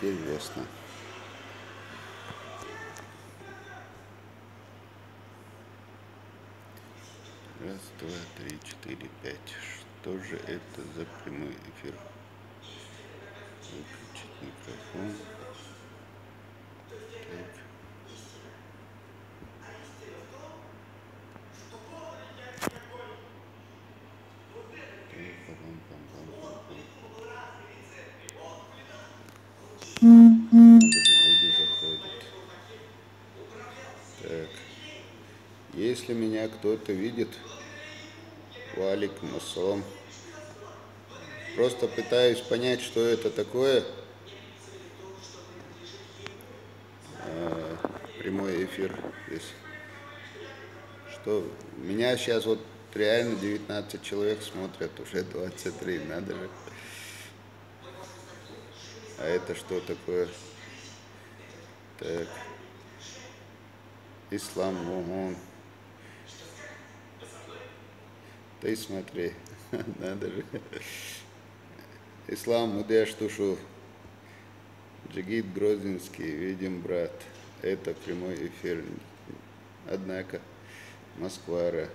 Интересно. Раз, два, три, четыре, пять. Что же это за прямой эфир? Выключить микрофон. Так. Даже люди заходят. Так. Если меня кто-то видит, валикум ассалам. Просто пытаюсь понять, что это такое. Прямой эфир здесь. Что меня сейчас вот реально 19 человек смотрят, уже 23, надо же. А это что такое? Так. Ислам, ого. Ты смотри, надо же. Ислам, удешь тушу. Джигит Грозненский, видим, брат. Это прямой эфир. Однако, Москвара.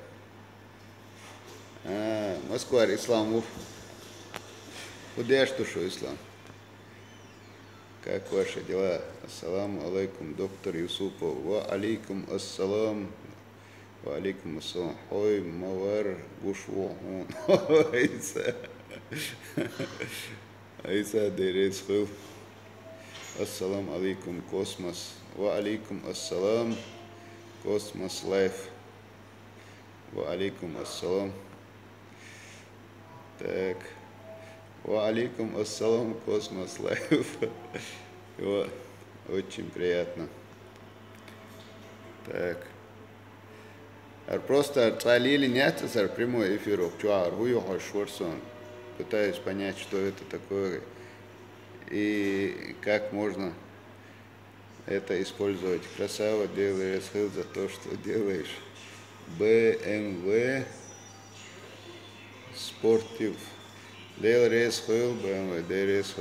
Москвар, Ислам, удешь тушу, Ислам. Как ваши дела? Ассаламу алейкум, доктор Юсупов. Ва алейкум ассалам. Ва алейкум ассалам. Ой, мавар, гушвохун. Айса дерес хыл. Ассалам алейкум, космос. Ва алейкум ассалам. Космос лайф. Ва алейкум ассалам. Так. Ва алейкум ассалам, космос лайф. Очень приятно. Так. Просто отцалили нет, сэр, прямой эфир. Пытаюсь понять, что это такое и как можно это использовать. Красава, делаешь за то, что делаешь. BMW Спортив. Делаешь BMW, делаешь.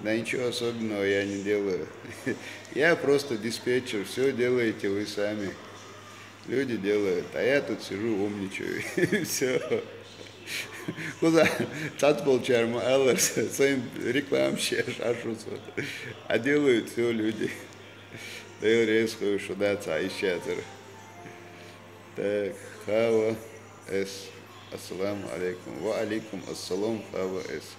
Да ничего особенного я не делаю. Я просто диспетчер, все делаете вы сами. Люди делают, а я тут сижу, умничаю. И все. Куда? Цацбол чарма, Эллерс, своим рекламщик, шашусу. А делают все люди. Дейл резкую шудаца, исчезер. Так, хава эс. Ассаламу алейкум. Ва алейкум ассалам, хава эс.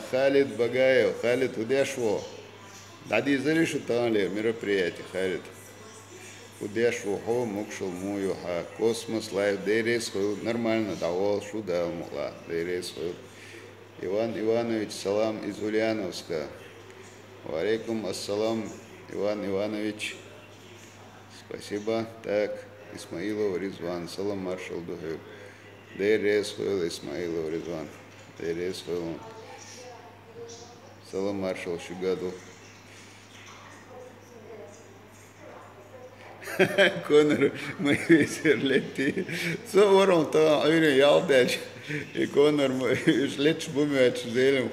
Халид Багаев, Халид, удешво. Дади зарышу танли мероприятие, Халид. Удешво, хо, мукшел мую, ха, космос, лайв, дейрес, нормально, давал, шудал, мула, дейрес, Иван Иванович, салам из Ульяновска. Валейкум ассалам, Иван Иванович. Спасибо. Так, Исмаилов Резван, салам маршал Духев. Дейрес, Исмаилов Резван. Салам маршал Шугаду. Конор, мы вечер лети. Соором то, айрен ялдач. И Конор, мы леч бумяч зелем.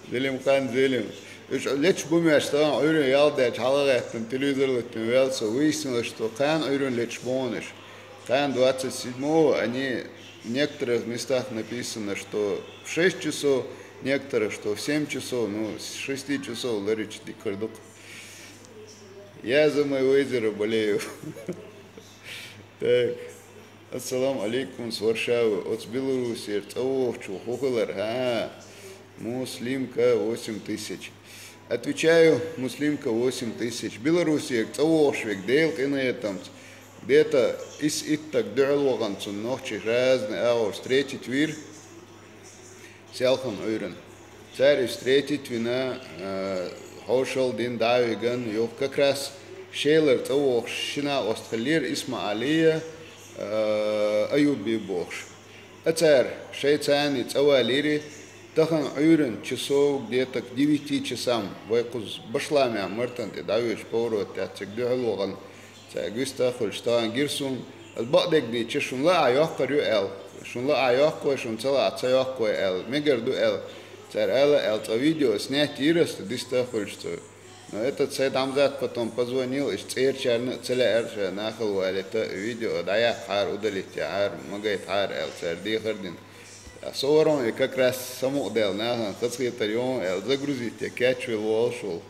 Зелем хан зелем. Леч бумяч то, айрен ялдач. Халагаттан телевизор летим. Велсо выяснилось, что хан айрен леч бониш. Хан 27-го, они в некоторых местах написано, что в 6 часов, некоторых, что в 7 часов, ну, с 6 часов ларич дикардук. Я за моего озера болею. Так, ассалам алейкум с Варшавы, от Беларуси, Цавовчу, Хухалар, Муслимка 8000. Отвечаю, Муслимка 8000. Белоруссия, Цавовшвик, Дейлка на этом. Где-то из иттак дюрлоганцун ночи разные, встретить вир, сялхан уйрен. Царь встретить вина, хошел дин давиган, ёв как раз шейлер цавох шина остхалир Исмаалия Аюби богш. А царь шейцани цавалири, тахан уйрен часов где-то к 9 часам, вайкуз башлами амартан, и давиш поворот, тяцик дюрлоган. Густахul штан гирсун, البعض دي تشون لا يحقر يقل шун ла айохкой, шун цела ацайохкой эл. Мегерду эл. Царь эла эл. То видео снять ирос, дистахульство. Но этот Сайд Амзат потом позвонил, и целя эрша нахал это видео, да я хар удалить, ар магайт хар эл царь дихардин. Соорон и как раз само дел, на хацкетарион эл загрузить, кячвил волшул.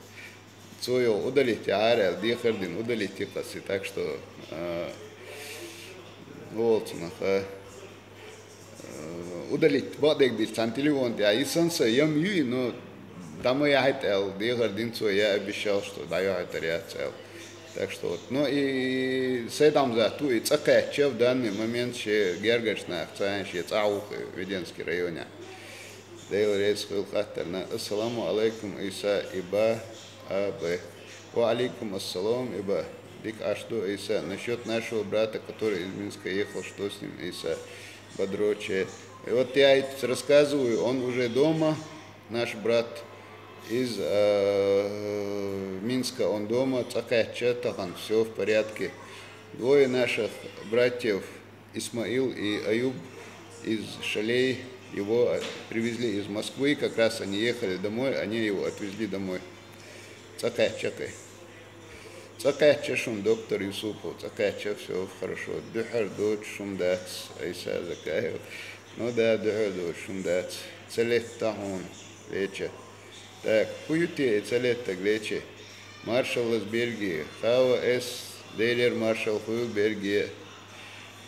Свое удалить, ар эл дихардин, удалить типасы. Так что вот удалить, бадек дир сантиливон, а и солнце ям юи, но домой я хотел, дихардин, я обещал, что даю это реакцию. Так что вот. Ну и Сайдам за ту и цакача в данный момент ще гергачна акцент ще цаух в Веденский районе. Дейл рейс хил хаттерна. Ассаламу алейкум Иса иба абе. Ва алейкум ассалам иба. Дик ашту Иса. Насчет нашего брата, который из Минска ехал, что с ним Иса Бодроче. И вот я рассказываю, он уже дома, наш брат из Минска, он дома, цакача, тахан, все в порядке. Двое наших братьев, Исмаил и Аюб, из Шалей, его привезли из Москвы, как раз они ехали домой, они его отвезли домой. Цакачакой. Цакача шум доктор Юсупов, цакача, все хорошо. Духар дочь шум дац, Айса Закаев. Ну да, духар дочь шум дац. Целех тахун, вечер. Так, хуюте, целетта глече. Маршал из Бельгии. Хава С. Дейлер маршал хую Бельгия.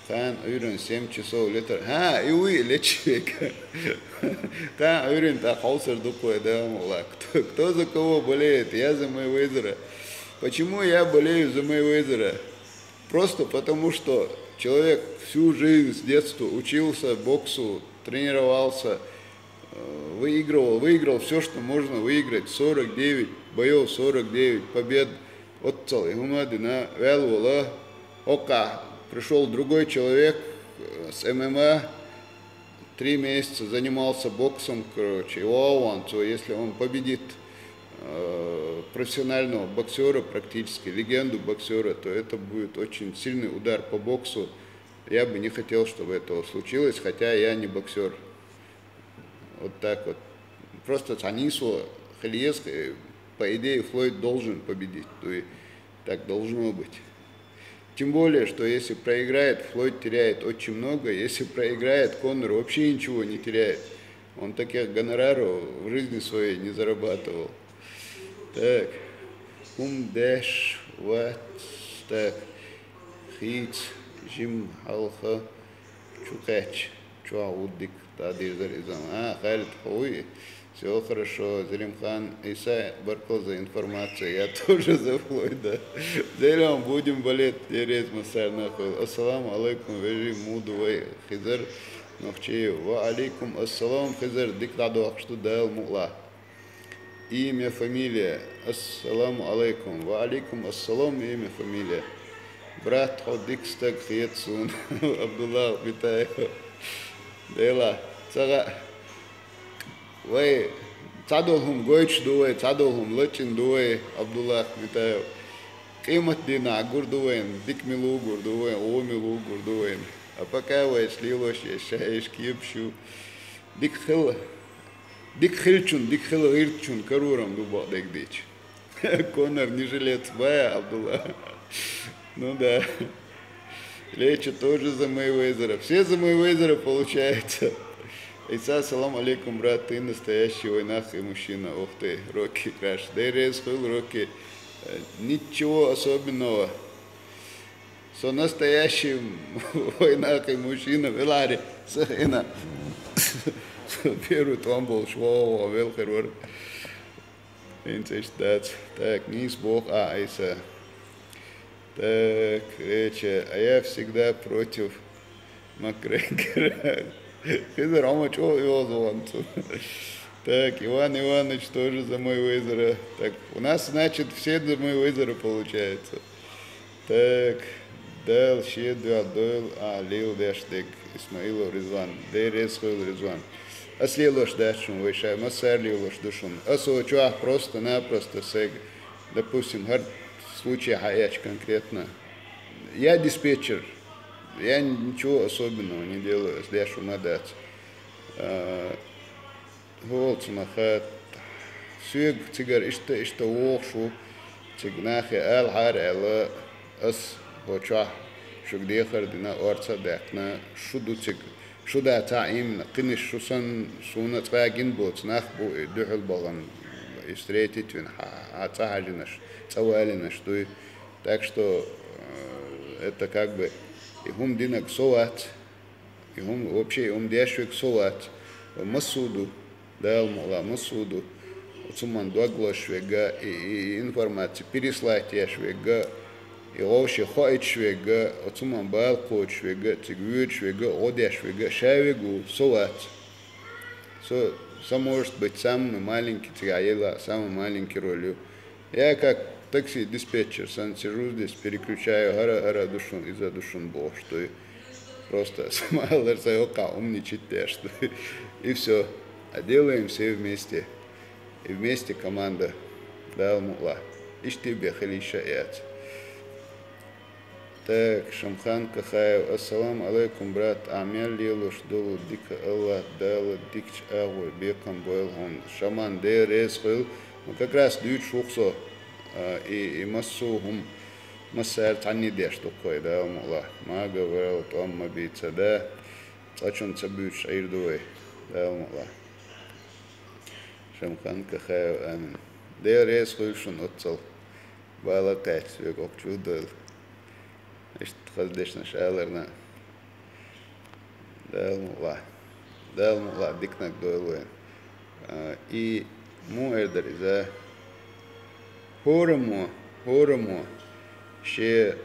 Хан уйрен 7 часов литр. И уй, лечек. Хан уйрен так хаусер дупой, да, мула. Кто за кого болеет? Я за Мэйвезера. Почему я болею за Мэйвезера? Просто потому, что человек всю жизнь с детства учился боксу, тренировался, выиграл все, что можно выиграть. 49 боев, 49 побед. От целой гумады на Вэлвула. Ока. Пришел другой человек с ММА. 3 месяца занимался боксом, короче. Если он победит профессионального боксера, практически легенду боксера, то это будет очень сильный удар по боксу. Я бы не хотел, чтобы этого случилось, хотя я не боксер. Вот так вот. Просто Цанису Хельес, по идее, Флойд должен победить. То есть так должно быть. Тем более, что если проиграет, Флойд теряет очень много. Если проиграет, Коннор вообще ничего не теряет. Он таких гонораров в жизни своей не зарабатывал. Так. Умдэш, ват, так. Хиц, жим, халха, чукач, чуаудик. Халид Хауи, все хорошо, Залимхан Иса Баркл за информацию, я тоже за Флойда. Зелем будем болеть, Терез Масар нахуй. Ассаламу алейкум, вежи мудувай Хизар Нохчеев. Ва алейкум ассалам Хизар, дикладу что дал мула. Имя, фамилия. Ассаламу алейкум. Ва алейкум ассалам, имя, фамилия. Брат Ходикстак Хиетсун, Абдулла Витаев. Дела, цара, вы цадолхум гойч дуэ, цадолхум лочин дуэ, Абдуллах Витаев. Кимат дина гурдуэн, дик милу гурдуэн, о милу гурдуэн. А пока вы слилось, шаеш кипшу, дик хилчун, ирчун, карурам дуба дик дич. Коннор не жилец бая, Абдуллах. Ну да. Лечу тоже за Мэйвезера. Все за Мэйвезера получается. Иса, салам алейкум, брат, ты настоящий войнах и мужчина. Ух ты, Рокки Краш. Дэрес хул Рокки. Ничего особенного. Со настоящим войнах и мужчина. Велари, сахина. Первый там был швоу, велхервар. Так, низ Бог, Иса. Так, речи, а я всегда против Макгрегора. Хизер, а чего его звонит? Так, Иван Иванович тоже за Мэйвезера. Так, у нас, значит, все за Мэйвезера получается. Так, Дэл, Щедуа, Дойл, Лил, Дэштек, Исмаилов, Резван, Дэрес, Хойл, Резван. Аслилош, Дэшун, Вайшай, Масарлилош, Душун. Асуачуах просто-напросто, Сег, допустим, в случае Хаяч конкретно. Я диспетчер. Я ничего особенного не делаю, сдержу мадать. Голц нахат. Сюг цигар ишта вохшу. Цигнахи ал хар ала ас хоча. شقدي خردنا أرصد دقنا شدو تك شدا تعيم قنش شوسن سونا تراجين بوت نخبو دحل بغن استريتي تون هتعجنش توالينش دوي так что это как бы им динак соват им вообще им дешвик соват масуду дал мала масуду цуман доглашвега и информацию переслать яшвега и вообще хоит швега, отцуман балко швега, тигвюд швега, одя швега, шавегу, соват. Сам может быть самый маленький тигаела, самый маленький ролью. Я как такси-диспетчер, сам сижу здесь, переключаю гара душун и за душун бог, что просто сама ларсайока умничать что и все. А делаем все вместе. И вместе команда дал мула. Ишь тебе халиша яц. Так, Шамхан Кахаев, ассалам алейкум, брат, амял лилуш долу дика Аллах дала дикч агуй бекам бойл хон. Шаман дер эсхил, ну как раз дают шухсо и массу хум массар тани деш такой, да, мула. Ма говорил, там мабица, да, цачон цабют шаирдуэй, да, мула. Шамхан Кахаев, амин. Дер эсхил шун отцал, бала кайт, свек окчудал. Ишт хаздешна шайларна. Дал мула, дикнак дойлуэн. И му эрдери за хорому, ше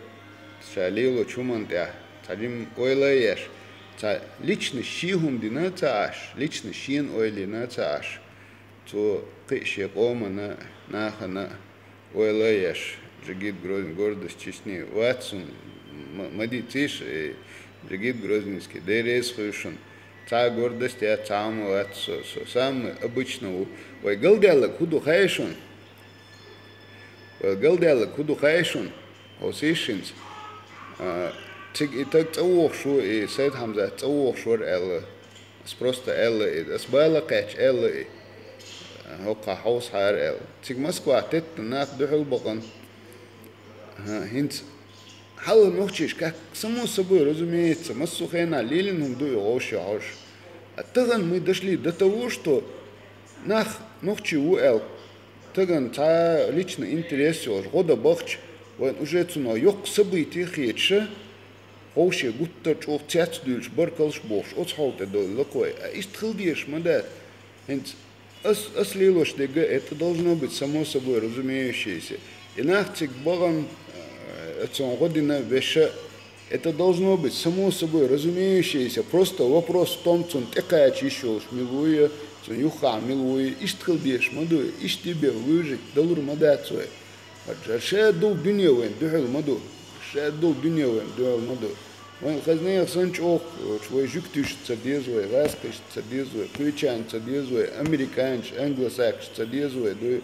шалило чумантя, цадим ойлаеш. Лично шихум дина цааш, лично шин ойли на цааш. То кыше кома нахана ойлаеш. Джигит Грозненский, гордость Чечни, Ватсун, Мадитиш, Джигит Грозненский, Дерес Хушин, та гордость, я там Ватсу, самый обычный. Ой, галдяла, куду хайшун, Осишинс, и так цауохшу, и Сайд Хамза цауохшур Элла, просто Элла, Асбайла Кач Элла, Хока Хаус Хар Элла. Тик Москва, тет нах духал бакан. Хинц хал нохчиш как само собой разумеется, массухайна лилинум дуй оши. А тоган мы дошли до того, что нах нохчи уэл, тоган та лично интерес года бахч, он уже цуно yok событий хече, оши гутта чох цяц дульш баркалш бош, отхалте до лакой, а истхилдиш мадат. Хинц ас лилош дега, это должно быть само собой разумеющееся. И нахтик баган это должно быть само собой разумеющееся, просто вопрос в том, что такая чищешь, милуя, юха, милуя, иштхалдеш, маду, иш тебе выжить, долур мадацуэ. Шеду дуневен, духал маду, шеду дуневен, духал маду. Он хазнея санчох, свой жук тюш цадезуэ, раскаш цадезуэ, ключан цадезуэ, американч, англосакш цадезуэ, дуй,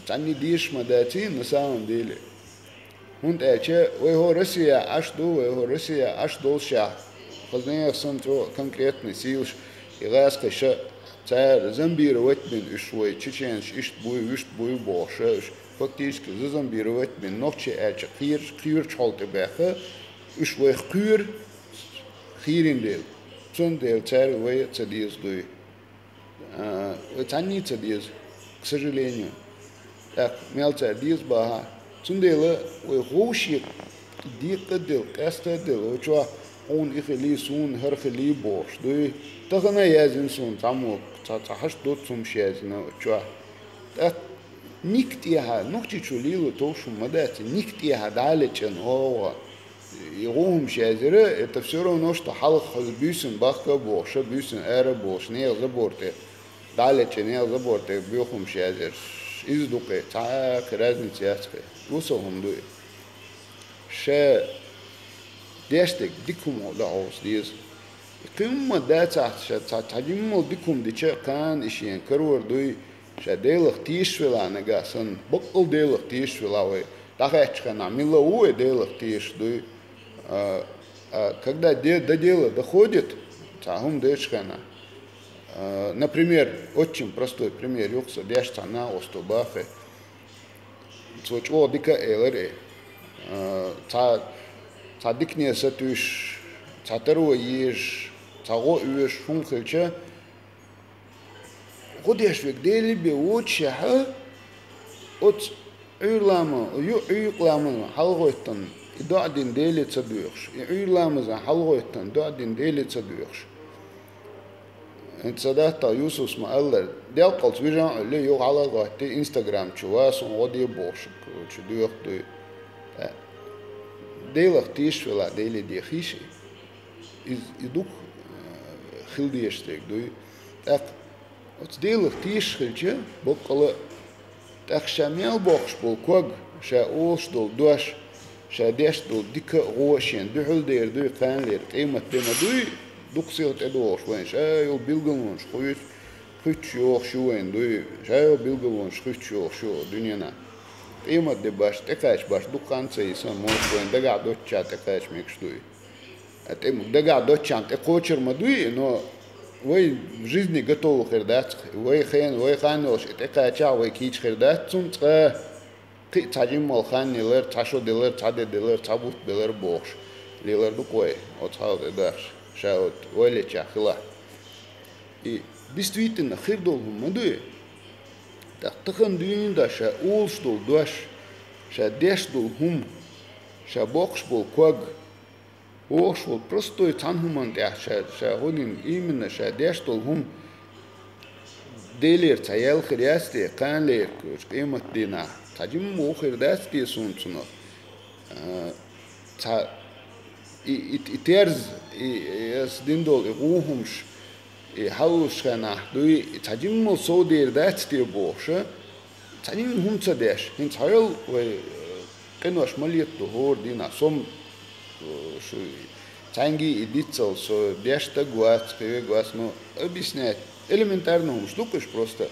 цани диш мадаци на самом деле. Он тече, его Россия аж долша. Позднее санто конкретный силш, и ласка ша царь зомбировать бин ишвой, чеченш ишт буй больше, фактически зазомбировать бин ногче эче кир чалты беха, ишвой хирин дел. Сон дел царь вой цадиз дуй. Цани цадиз, к сожалению. Так, мел цадиз баха. Цундела, ой, хоши, дика дел, каста дел, оча, он ихли сун, хархли бош, дуй, тахана язин сун, таму, цахаш дот сум шязина, оча. Так, никтиха, ногчи чулилу тошу мадати, никтиха далечен, ова, игоум шязира, это все равно, что халах бюсен бахка боша, бюсен эра бош, не заборте, далечен, не заборте, бюхум шязир. Издукай, так разница яцкая. Усохом дуй. Ше дештек дикумо лаос диз. Кимма дата тадиммо дикум дича кан ишен каруар дуй. Ше делах тишвела нагасан. Бокл делах тишвела вай. Тахачка на мила уе делах тиш дуй. А когда до дела доходит, например, очень простой пример, юкса дешта на остобафе, дика элере, дикне сатуш, таро еш, таго уеш функция, годеш век дели бе уча, от уйламы халгойтан, доадин дели цадуеш, уйламы халгойтан, доадин дели цадуеш. انت صدقت يوسف ما قال ده قلت بيجا اللي يو على غاتي انستغرام تشواس ودي بوش تشدو يخدو ديلك تيش ولا ديلي دي خيشي يدوك خلدي يشتك دوي اق ات ديلك تيش خلجه بقلا تاخ شامل بوخش بولكوغ شا اوش دول دوش شا ديش دول ديك غوشين دحل دير دوي قان لير قيمة ديما دوي دوكسيوت ادوش وين شايو بيلغلونش خويت يوخ شو وين دوي شايو بيلغلونش خويت يوخ شو دنيانا قيمة دي باش تكاش باش دوكان سيسان موش وين دقع دوتشا تكاش ميكش دوي دقع دوتشا تقوشر ما دوي но وي в жизни готовы хердать وي خانوش تكاشا وي كيش хердать цум تاجيم مالخان نيلر تاشو ديلر تادي ديلر تابوت ديلر بوخش ليلر دوكوي отхал эдаш шаут ойлеча хила и действительно хирдол мадуе так тахан дюнда ша улшдол дуаш ша дешдол хум ша бокшбол ког ошвол простой танхуман да ша ходин именно ша дешдол хум делер цаял хрясте канлер кемат дина таджим мохирдасти сунцуно та iterz dindol ruhumsh haushana dui tajimmo so der dat dir bosche tajim humtsa desh hin tayl we qenosh maliet do hor dina som shu tangi iditsal so deshta guat keve guas no объяснять элементарно штукаш просто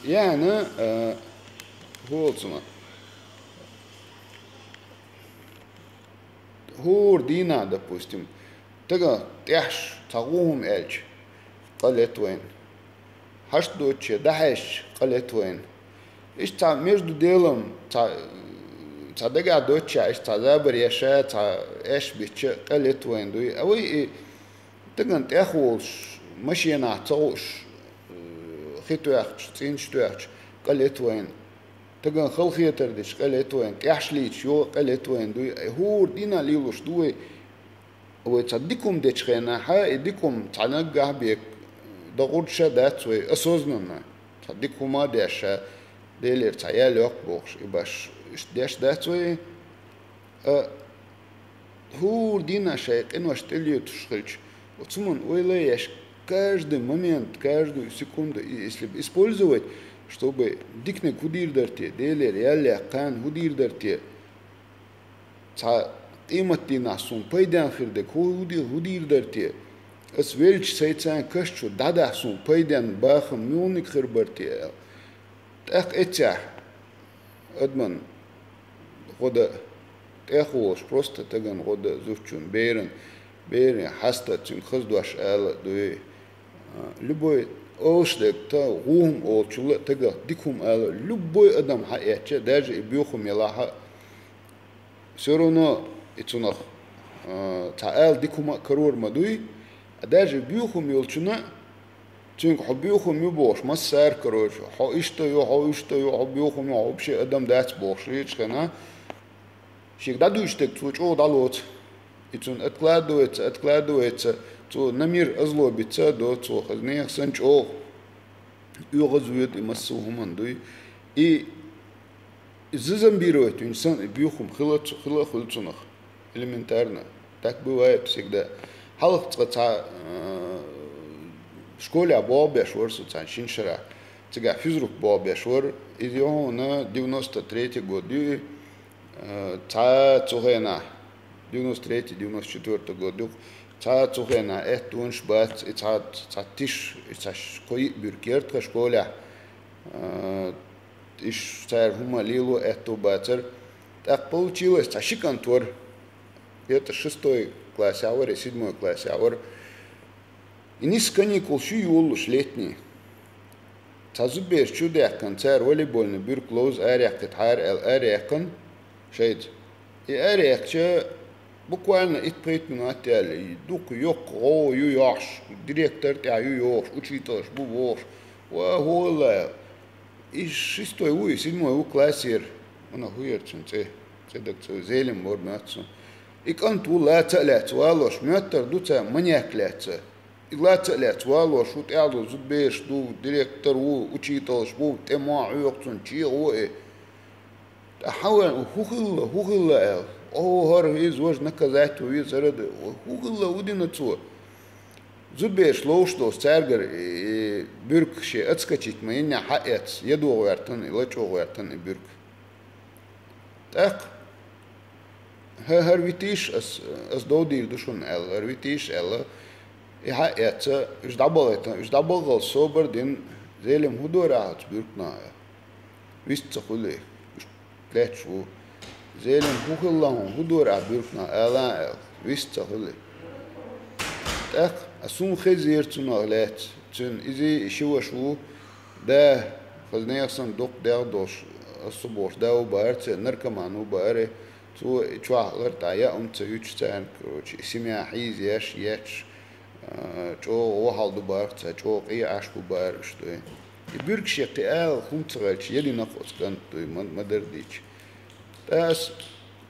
я на голцуна هور دينا допустим تجا تحش تغوهم إلش قلت وين هشت دوتش دهش قلت وين إيش تا между делом تا دقع دوتش إيش تا زابر يشا تا إيش بيتش قلت وين دوي أوي تجا تأخوش مشينا توش خيتوش تينش قلت وين تجا خل خيتر ديش قلت وين كحشليش يو قلت وين دوي هو دينا ليلوش دوي وتصدقكم ديش خينا ها يديكم تعنقع بيك ضغط شدات وي أسوزنا تصدقكم ما ديش ديلير تعيال يقبوش يباش ديش دات وي هو دينا شيء إنه اشتليو تشخلش وتسمون ويلاش каждый момент каждую секунду если использовать чтобы дикне худирдерте делер ялля кан худирдерте та иматина сум пайдан хирде худирдерте ас велч сайцан кашчу дада сум пайдан бахам мюник хирберте так этя адман года эхош просто таган года зувчун берен хаста цин хыздуаш ала дуй любой أوشدك تا غوهم أوشلا تجا ديكم على لبوي أدم حياتش داج بيوخم يلاها سرونا إتونا تعال ديكم كرور مدوي داج بيوخم يلشنا تينك حبيوخم يبوش ما سار كروش حو بيوخم يو بشي أدم دات بوش ريش خنا شيك دادو يشتك توش أو دالوت إتون أتكلادويت تو نمير أزلوبيتsa до تو خزنيخ سنج أو يغزويت يمسوهم دوي и зазомбировать инсан бьюхум хылцунах элементарно так бывает всегда халах цаца в школе абобешвор суцан шиншара цага физрук бобешвор из его на 93 год ца цугена 93-94 год تا цухена этунш бац и та тиш кой бюркерт школя иш цар хума лилу эту бацер так получилось таши контор где-то 6 классе, а 7 классе, и не каникул, шу юлуш летний. Тазубер чудех концерт волейбольный бюрк лоз аряк китхар арякан шейд. И аряк че буквально и 5 минут тяли. Дук йок о ю яш, директор тя ю яш, учитель бувош. Ва хола. И 6 7 классер. Она хуерчен це так це зелем морматсу. И канту лацалец валош мётер дуца маньяклец. И лацалец валош ут яло зубеш ду директор учитель бу тема юкцун чио. حاول هوغلا او هر هيز وج نكازات ويز رد هوغلا ودينا تو زبيش لوشتو ستارجر بيرك شي اتسكتشيت ما ينع حقت يدو ويرتن لچو ويرتن بيرك تاق هرفيتيش اس دودير دوشون ال هرفيتيش ال حقت اش دبل صوبر دين زيلم هدورات بيركنا ويست خلي لاتشو زيلم هوغلهم هدور عبيركنا الا ويست خلي تاق اسون خزير تنالات تن ازي شو ده خزنيخسن دوق دوش الصبوش ده وبارت نركمانو باري تو تشوا غرتايا تيوتشتان كروش اسمها حيز ياش جو وحال بارت جو قي عشبو بارش ده بيرك شيقتال خمتغلش يلي نقص كانت مدرديش بس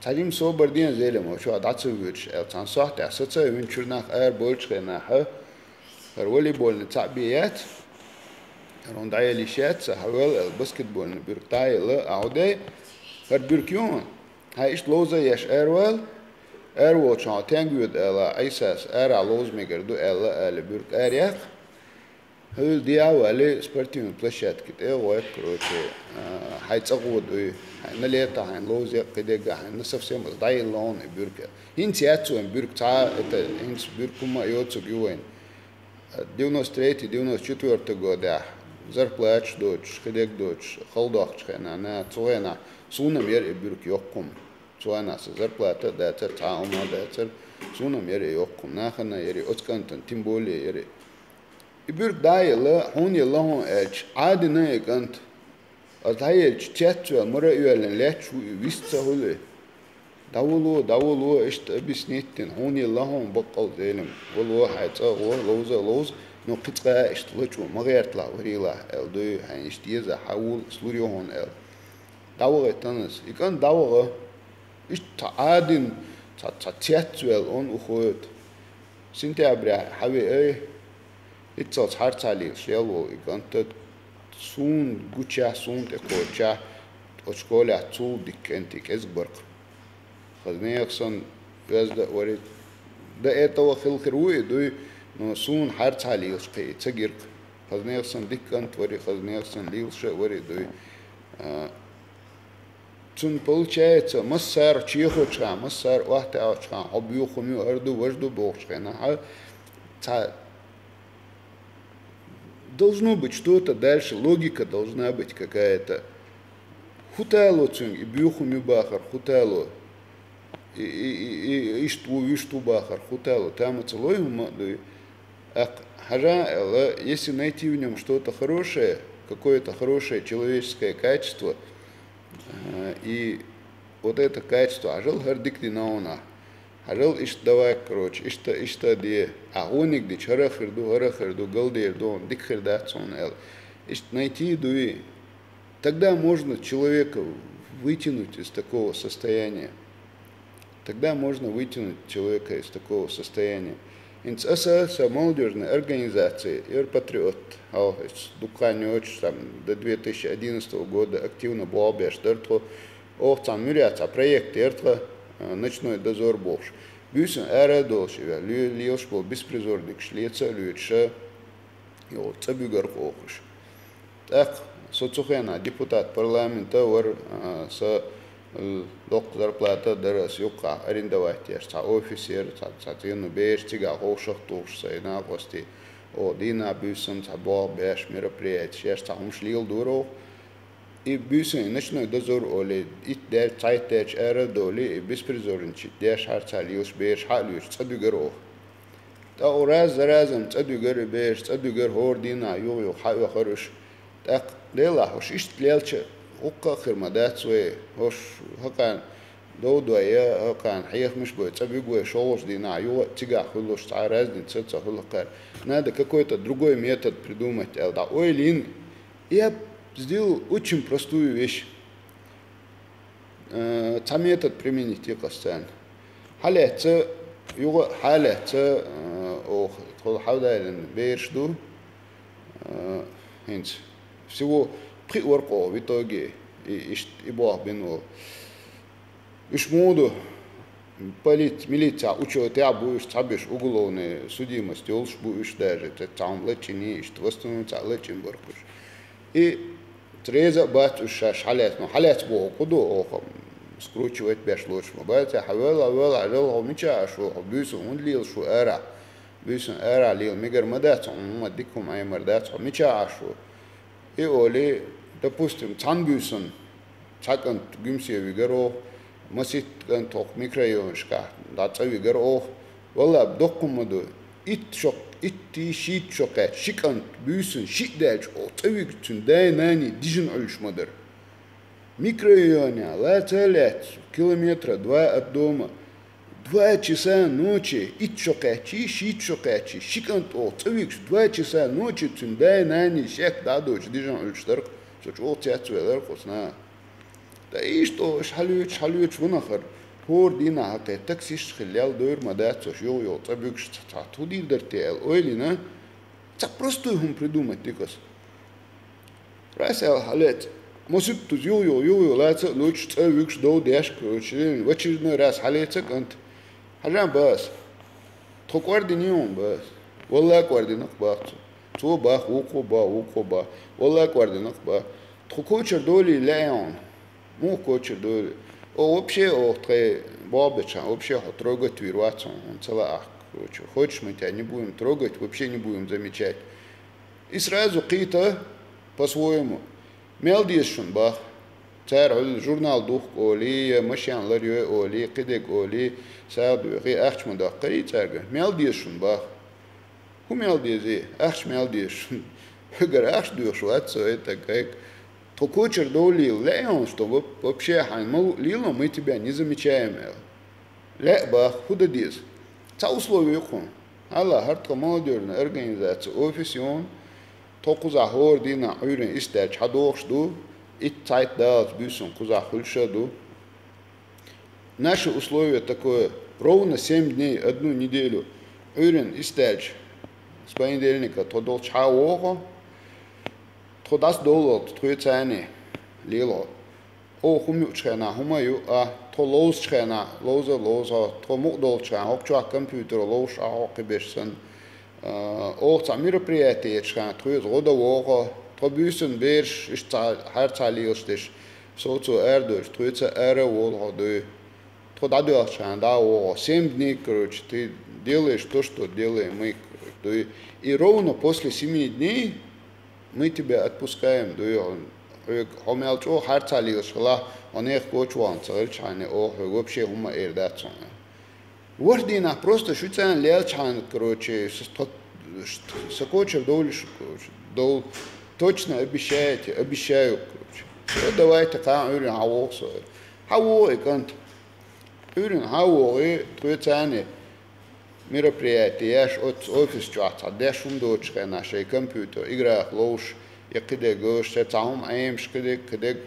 تعليم صوبر دين زيلم وشو عداتسويتش التان صح تحسسه وينشرناخ بولش خناخه هرولي بول نتعبيات روند عياليشات سحول الباسكت بول بيرتاي لا عودي هربيركيون هايش لوزا ياش اروال شان تانجود الا ايساس ارا لوز ميجردو الا بيرك ارياق هل دياو على سبورتيون بلاشات كده وايد كروتشي حيتصقود وي نليتا هن لوزيا قديقا هن نصف سيم ضاي لون بيرك هنس ياتسو ان بيرك تا هنس بيركما يوتسو جوين ديونو ستريتي ديونو четвертый года зарплач доч قديق доч خلداخ خنا نا توينا سونا مير بيرك يوقم توينا зарплата да تا ума да سونا مير يوقم ناخنا يري اوتكانتن تيمبولي يري بيرك دايلا هون يلاهون اج عادنا يكنت أتهيأ تشتوى مرة يوالن لاتش ويستهولي داولو اشت أبسنيتن هون يلاهون بقل زيلم ولو حيتا لوز نو قطقا اشت لچو مغيرت لا وريلا ال دو هين اشتيزا حاول سلوريو هون ال داولة تنس يكن داولة اشت عادن تشتوى اون اخوت سنتي أبرا حوي اي اتسالت حارتالي شيلو يكن سون گوچا سون تکوچا اشکال اتو دیکنتیک از برق خدمه اکسان وزد ورد ده اتوا خلخروی دوی نو سون هر تالی اشقی تگیرق خدمه اکسان دیکنت وری خدمه اکسان لیلش ورد دوی تون получается مسار چیخوچا مسار وقت آچا حبیو خمیو اردو وجدو بوخشنا ها تا должно быть что-то дальше, логика должна быть какая-то. Хутало цунг, и бюху мюбахар, хутало, и ишту бахар, хутало, там целой умадуй. Хажа, если найти в нем что-то хорошее, какое-то хорошее человеческое качество, и вот это качество, ажал гардик динаона. Ажал давай, короче, ишта де, агоник де харахерду, галдерду, он дикхердацон эл. Найти дуи. Тогда можно человека вытянуть из такого состояния. Тогда можно вытянуть человека из такого состояния. НСС молодежная организация «Патриот», Дуканёч, до 2011 года активно была бештертла, там мирятся проекты ночной дозор бовш. Бюсен эра долшива, льёш был беспризорник шлеца, льёша, его цабюгар кохуш. Так, соцухена депутат парламента вар с лок зарплата дарас юка арендовать я ста офицер, та цену беш тига хошах туш сайна гости. О дина бюсен та бо беш мероприятие, я ста умшлил дуро. и бюсен ночной дозор оли ит дер цайт дер эра доли и беспризорничи дер шарцалиус беш халиус цадугеро та ораз заразом цадугер беш цадугер хордина ю хаю хорош так дела хош ишт лелче уққа хирмадацве хош хакан دودويا كان حيخ مش بو تبيغو شоуш дина ю тига хулуш цараздин цеца хулакар надо какой-то другой метод придумать да ойлин я сделал очень простую вещь там метод применить и костян халеца юго халеца о хавдален бешду хинц всего приорко в итоге и бог бину Иш моду милиция учет я будешь цабиш уголовной судимости, олш будешь даже, это там лечение, что восстановится лечин боркуш. И треза бать уж халец, но халец бо куда охом скручивать беш лучше, бать авела мича шо бюсу он лил шо эра, бюсу эра лил мигер мадат, он мадикум ай мадат, мича шо. И оли, допустим, цанбюсун, цакан гимсия вигаро مسيت كان توق ميكرويونشكا دا تسوي غير والله بدقمدو iti şiit şokat şikant büyüsün şiddet o tabii ki nani dijin ölçmadır микрорайоне летелет километра 2 от дома 2 часа ночи ит шокачи шиит шокачи шикант о таbii ki 2 часа ночи nani şek daha doğrusu dijin ölçtür soç o tiyatроlar kosna da işte şalüç bunahır Hor dina hake taksiş khilal dör madat yo tabii ki tatu диртел ойлина так просто им придумать тикос Расел халет может тут yo лаца луч тавикш до деш короче в очередной раз халетик ант халям бас токвардиньон бас والله квардинак бах то бах уко ба والله квардинак ба токочер доли леон му кочер доли вообще бабочка, вообще трогать вирваться, он целый короче. Хочешь, мы тебя не будем трогать, вообще не будем замечать. И сразу какие-то по-своему. Мелдишун бах, царь журнал дух оли, машин ларье оли, кидек оли, саду, и ахчмада, кари царга. Мелдишун бах. Ху мелдизи, ахч мелдишун. Гараж душ, это как. То кучер долил леон, что вообще лило мы тебя не замечаем. Леба худадис. Та условия хон. Алла хартка молодежная организация офисион. То куза хордина уйрен истер чадохшду. И тайт дал бюсун куза хульшаду. Наши условия такое. Ровно 7 дней, 1 неделю. Уйрен истер с понедельника то дол чаохо. Тодас доллар, твоецане, лило. О хумючхена, хумаю, то лоусчхена, лоза, то мукдолчхена, хокчуа компьютер, лоуш, хокибешсен. О ца мероприятие чхена, твоец родового, то бюсен берш, ишта харцалиостиш, соцу эрдош, твоеца эра волгоды. То дадуachхена, да, 7 дней, короче, ты делаешь то, что делаем мы. И ровно после 7 дней мы тебя отпускаем, хомелчо харцалиос шла, он их кочван царчане, вообще хума эрдатсон. Вождина просто шуцан лелчан, короче, сокочев долишь, короче, дол точно обещаю, короче. Вот давайте там урин хавоксо. Хаво и кант. Урин хаво и твоецане мероприятие, от офис чат, дешум дочка нашей компьютер, игра лош, я киде гош, там аимш киде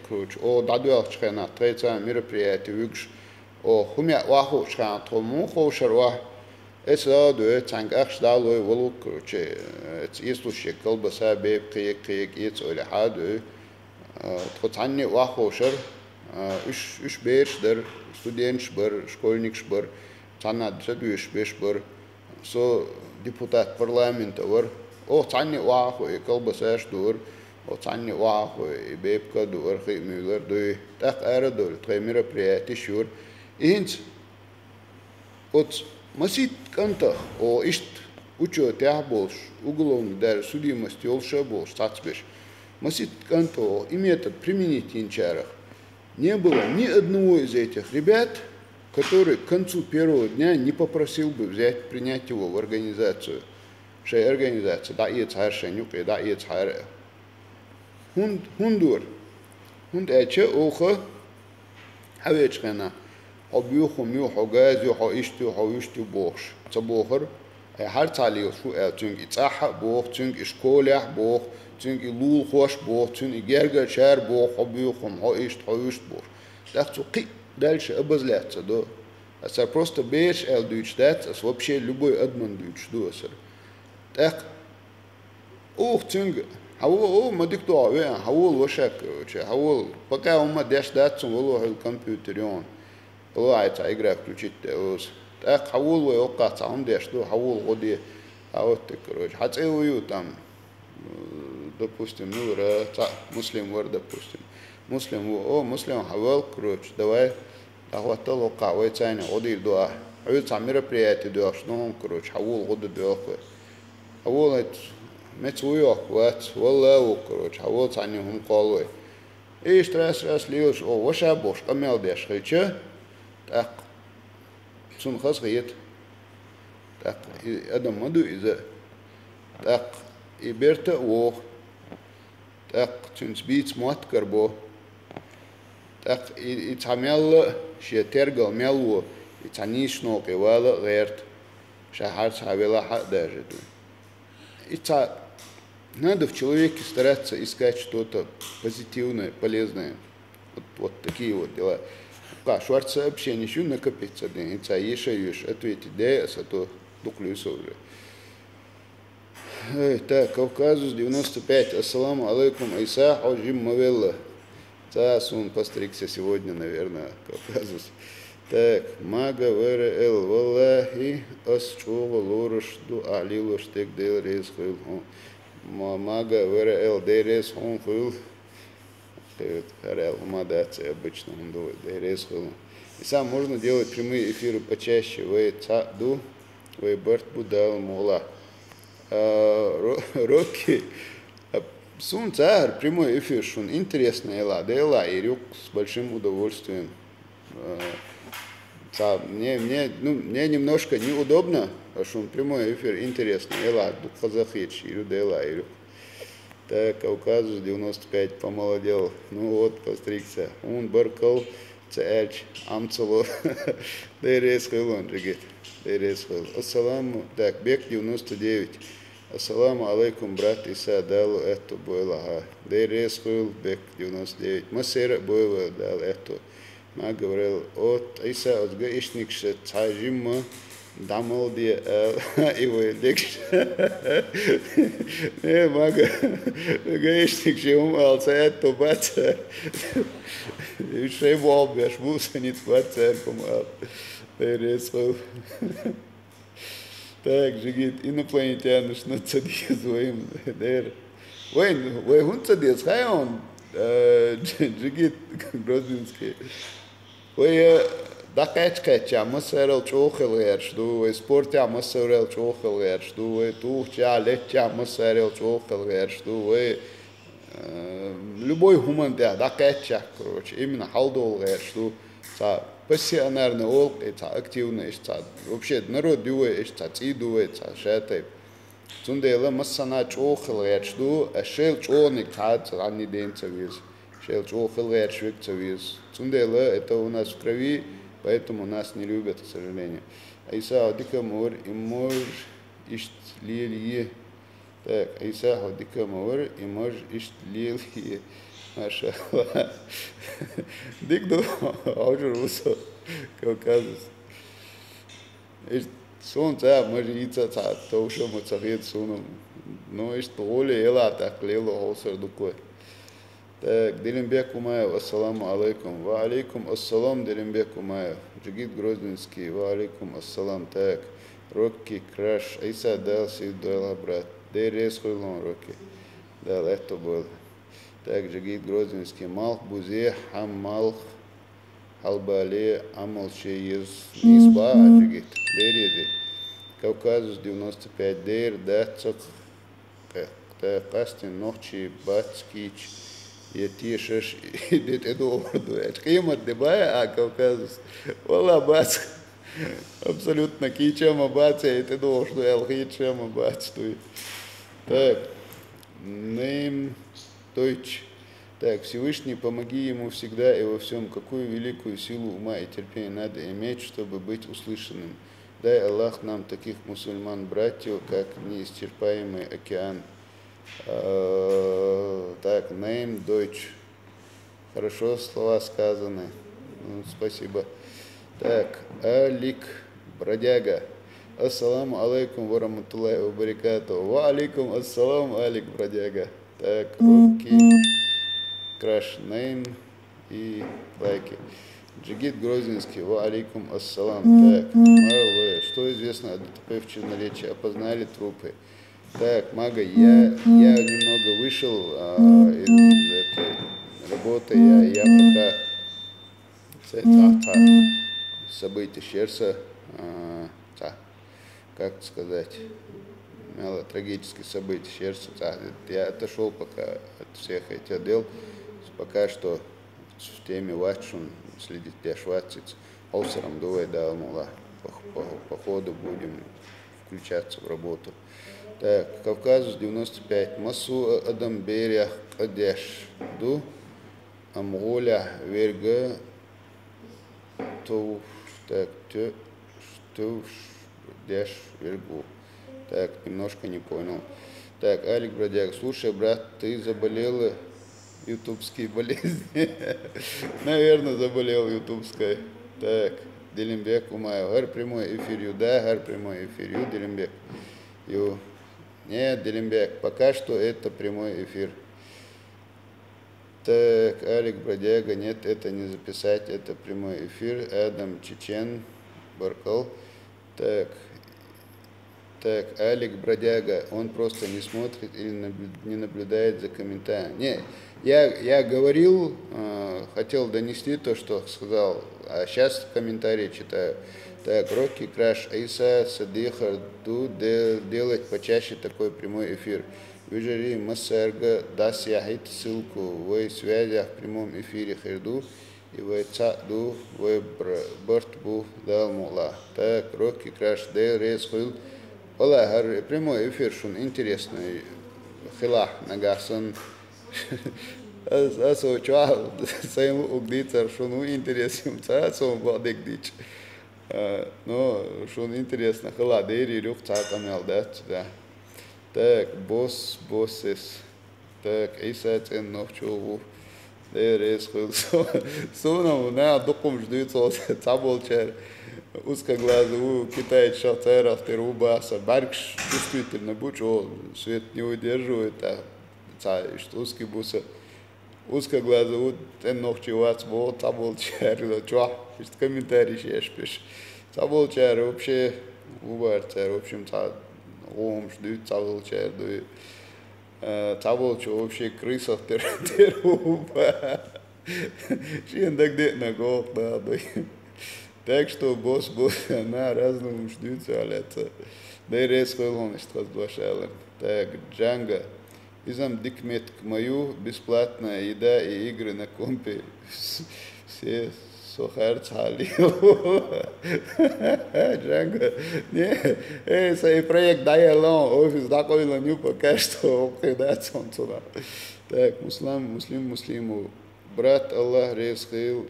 круч, о дадуэлчка на третье мероприятие выкш, о хумя вахушка, то мухо шарва, это дуэ цанг ахш далой волок круче, если колбаса беб киек ец или хаду, то цанни вахушер, уж берш дер студентш бер, школьникш бер, цанна дедуш беш бер. So депутат парламента вар, о цанни ваху и колбасаш дур, о цанни ваху и бебка дур, химилер дуй, так эра дур, трей мероприятий шур. Инц, от масит канта, о ишт учет я больш, уголовный дар судимости олша больш, цацбеш. Масит Канто и метод применить инчарах. Не было ни одного из этих ребят, который к концу первого дня не попросил бы принять его в организацию. Шей организация, да и царь шенюк, да и царь. Хундур. Хунд эче оха хавечхена. Обюху мю хогаз ю хаишту хаишту бохш. Цабохр. Har tali su tünk I tsaha boch, tünk I skolach boch, tünk I lul khosh boch, tünk I gerger shar boch, обюхум хаишт боch. Так что дальше обозляться, да. А просто беш дуть дать, а вообще любой адман дуть, что сэр. Так, тünk, хавол, мадикту аве, хавол вашак, хавол, пока ума деш дать, воло компьютерион. Лайта игра включить теос. Так хавол вы окат сам деш, что хавол годи, а вот ты, короче, хацеую там, допустим, ну, муслим вор, допустим. Муслим, муслим хавал, короче, давай, ахватал ока, ой, цайна, годи дуа. Хавил сам мероприятие дуа, что он, короче, хавол годи дуа. Хавол это, мецуё, вот, воллау, короче, хавол цайна хум колой. И раз лиос, ваша бош, камел деш, хача, так, сун хас хает, так, адам маду иза, так, и берта так, сун сбиц мат карбо, так, и цамел, шетергал мелво, и цанишно кевала герт, шахар савела хат даже. И надо в человеке стараться искать что-то позитивное, полезное, вот такие вот дела. Шварц вообще ничего накопиться, и ешь, ответить, да, а то дуклюсь уже. Так, Кавказус 95, ассаламу алейкум, Айса, Хаджим Мавелла. Сун постригся сегодня, наверное, Кавказус. Так, Мага ВРЛ, Валлахи, Асчува, Лорушду, Алилу, Штек, Дейл, Рейс, Хил, Мага ВРЛ, Дейрес, Хун, Хил. Реал умадаться обычно он дует, да и резко. И сам можно делать прямые эфиры почаще. Вы цаду, вы барт будал мола. Роки, сун цар прямой эфир, шун интересный эла, да эла и рюк с большим удовольствием. Мне немножко неудобно, а шун прямой эфир интересный эла, дух казахич, и да эла и рюк. Так, Кавказус 95 помолодел. Ну вот, постригся. Он баркал, цач, амцело. Дейрес хилон, джигит. Дейрес хил. Ассаламу. Так, Бек 99. Ассаламу алейкум, брат Иса, далу эту бойлаха. Дейрес хил, Бек 99. Масера бойла дал эту. Ма говорил, от Иса, от гаишник ше цажима. Дамал ди его лекш. Не мага. Гаишник же умал это баца. И шей вол беш мусанит баца помал. Пересол. Так, жигит инопланетян что цади своим дер. Вы хун цади схайон. Жигит Грозинский. Вы دقیقه مسئله چوخل گرشته، اسپورتی مسئله چوخل گرشته، توچاله مسئله چوخل گرشته، любой гуманитар дақиқе, короче, именно халдол герште, пассионарный олк, это активный, вообще народ дует, это цидует, шетай. Цундела массана чохл герште, а шел чоник хат, ранний день цавиз, шел чохл гершвик цавиз. Цундела это у нас в крови. Поэтому нас не любят, к сожалению. Айса Адика Мур и мож ишт лилье. Так, Айса Адика Мур и мож ишт лилье. Маша. Дикду Аужурусо Кавказус. Солнце мажица ца, то что мы царит суном. Но ишт поле ела так лело осер дукой. Так, Делимбек Умаев, ассаламу алейкум. Ва алейкум ассалам, Делимбек Умаев. Джигит Грозненский, ва алейкум ассалам. Так, Рокки, Краш, Айса дал сидуэла, брат. Дейрес хуйлон, Рокки. Дал, это было. Так, Джигит Грозненский, Малх Бузе, Хаммалх, Халбале, Амалшеез, Нисба, Джигит. Дейреди. Кавказус 95, Дейр, Дацок. так, Кастин, Нохчи, Бацкич, Етишеш, идет Эдуарду. Кимат Дебая, а Кавказус. Вала Бац. Абсолютно кичема Бац, и ты думал, что я лхичема Бац. Так, name Deutsch. Так, Всевышний, помоги ему всегда и во всем, какую великую силу ума и терпения надо иметь, чтобы быть услышанным. Дай Аллах нам таких мусульман братьев, как неисчерпаемый океан. Так, name Deutsch. Хорошо, слова сказаны. Спасибо. Так, Алик Бродяга. Ассаламу алейкум ва рахматуллахи ва баракатуху. Ва алейкум ассалам, Алик Бродяга. Так, руки, краш нейм и лайки. Джигит Грозненский. Ва алейкум ассалам. Так, Марлы. Что известно о ДТП в Черноречии? Опознали трупы. Так, Мага, я немного вышел из этой работы. Я пока события сердца, как сказать, трагические события сердца. Я отошел пока от всех этих дел, пока что в теме вачун следить для шватциц. Олсером думаю, да, мула, по ходу будем включаться в работу. Так, Кавказус 95. Масу Адамберия Кадеш. Ду Амголя Верга Туш. Так, Туш Деш Вергу. Так, немножко не понял. Так, Алик Бродяг. Слушай, брат, ты заболела ютубской болезнью? Наверное, заболел ютубской. Так, Делимбек Умаев. Гар прямой эфир, да, гар прямой эфир, Делимбек. Нет, Делимбек, пока что это прямой эфир. Так, Алик Бродяга, нет, это не записать, это прямой эфир. Адам Чечен, Баркал. Так, Алик Бродяга, он просто не смотрит или не наблюдает за комментариями. Не, я говорил, хотел донести то, что сказал, а сейчас комментарии читаю. Так, Рокки Краш, Айса, Садиха, делать почаще такой прямой эфир. Вижари Массерга, даст яхит ссылку в связях в прямом эфире Херду и в Цаду, в Бортбу Далмула. Так, Рокки Краш, Дейл Рейсхуил. Ола, прямой эфир, шун интересный. Хилах, Нагасан. Асо чуа, сайм угдицар, шуну интересен, асо бадек дич. Но шун интересно, хила, дейри люк цатамел, да. Так, боссес. Так, Иса цен новчу. Дейрес хил. Сонам, на докум ждется, цаболчар. Узкоглазый, китаец шатер, авторубаса. Баркш действительно бучо, свет не удерживает, что узкий буса. Узкоглазый, тен ногчевац был, цаболчар, чуа, комментарий еще пишет. Цаболчар вообще, убарчар, в общем, ом ждут цаболчар, цаболчар вообще крыса теруба. Щендак где на гол, да. Так что босс, она разному ждется, аляца. Да и резко он что возглашал. Так, Джанга. Изам дикмет к мою, бесплатная еда и игры на компе. Все сухарцали. Джанга. Не, сей проект дай алон, офис такой ланю пока что обкидаться он туда. Так, муслиму. Брат Аллах резхил.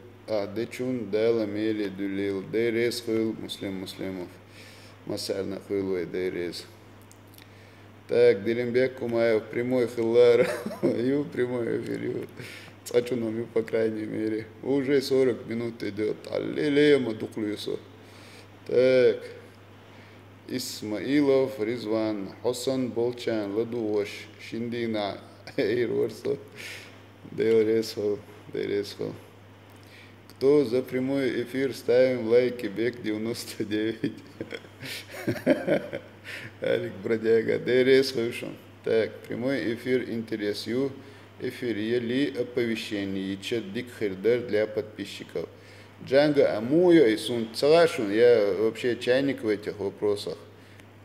Дечун дала мели дулил, дейрез хил муслимов. Масарна хилуэ дейрез. Так, Делимбек Кумаев, прямой хилар, ю прямой эфир, цачуном ю по крайней мере. Уже 40 минут идет, аллилуйя дуклюсо. Так, Исмаилов, Ризван, Хосан Болчан, Ладуош, Шиндина, Эйрворсо, дейрез хил. Кто за прямой эфир, ставим лайки, Бек 99. Алик Бродяга, Дерес Хушон. Так, прямой эфир интересью. Эфир ли оповещение, чат дик хердер для подписчиков. Джанга Амуя и Сун Цалашун, я вообще чайник в этих вопросах.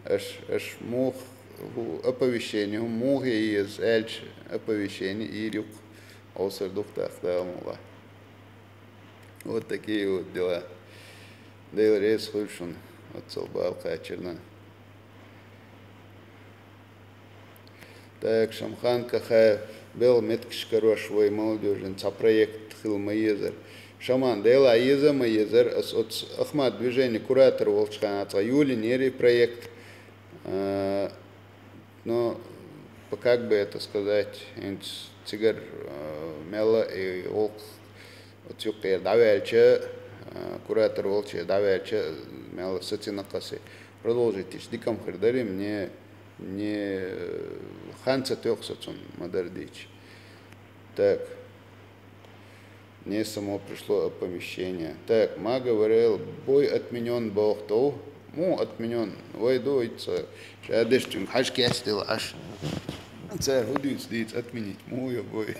Аж мух оповещение, муги из эльч оповещение и рюк осердух тахтамула. Вот такие вот дела. Дейл рейс хульшун от Салбал Качерна. Так, Шамхан Кахаев был меткшкарошвой молодежи, проект Хилмаезер. Шаман Дейла Аиза Маезер, от Ахмад движение куратор Волчханата, Юли Нери проект. Но как бы это сказать, цигар мела и волк отсюда давельче, куратор волче давельче мела сатинакасы. Продолжите, дикам хердари мне не ханца тёхсацун мадардич. Так, мне само пришло оповещение. Так, ма говорил, бой отменен Бог то, отменен, войдуется, шадыштун, хашки астил аш. Царь худиц отменить, я бой.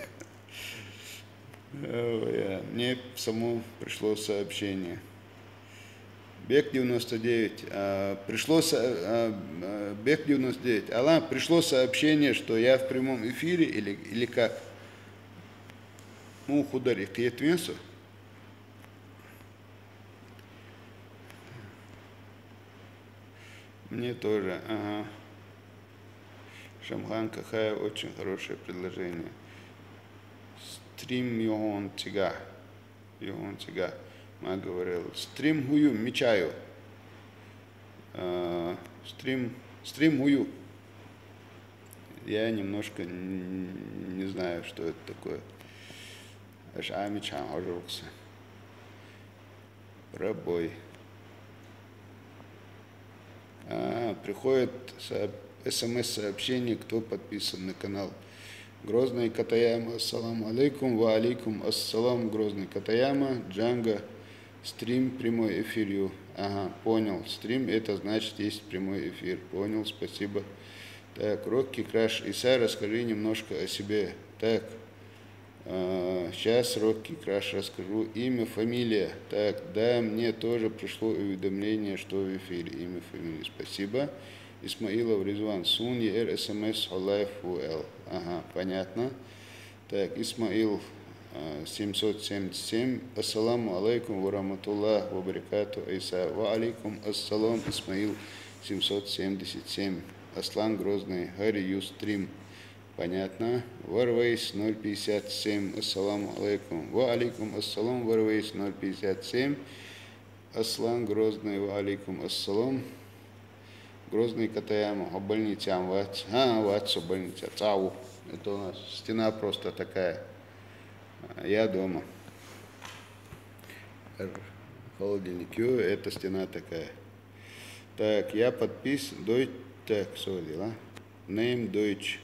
Мне само пришло сообщение. Бег 99, Бег 99, Аллах, пришло сообщение, что я в прямом эфире или как? Худари, киетвенсу. Мне тоже, ага. Шамхан Кахая, очень хорошее предложение. Стрим Йогон Тига. Я говорил, стрим хую мечаю. Стрим хую. Я немножко не знаю, что это такое. Аж амичан ожился. Пробой. Приходит СМС-сообщение, кто подписан на канал. Грозный Катаяма, ассаламу алейкум, ва алейкум ассалам, Грозный Катаяма, Джанга, стрим, прямой эфир. Ага, понял, стрим, это значит есть прямой эфир. Понял, спасибо. Так, Рокки Краш, Иса, расскажи немножко о себе. Так, сейчас Рокки Краш расскажу. Имя, фамилия. Так, да, мне тоже пришло уведомление, что в эфире. Имя, фамилия, спасибо. Исмаилов Резван, Суньи, СМС, Аллайф, УЛ. Ага, понятно. Так, Исмаил 777. Ассаламу алейкум ва рахматуллах ва баракату. Иса. Ва алейкум ассалам. Исмаил 777. Аслан Грозный. Хари Юстрим. Понятно. Варвейс 057. Ассаламу алейкум. Ва алейкум ассалам. Варвейс 057. Аслан Грозный. Ва алейкум ассалам. Грозный Катаяма, больницам вац. Вац, больница, цау. Это у нас стена просто такая. Я дома. Холодильник, это стена такая. Так, я подписан. Так, sorry, Name Deutsch.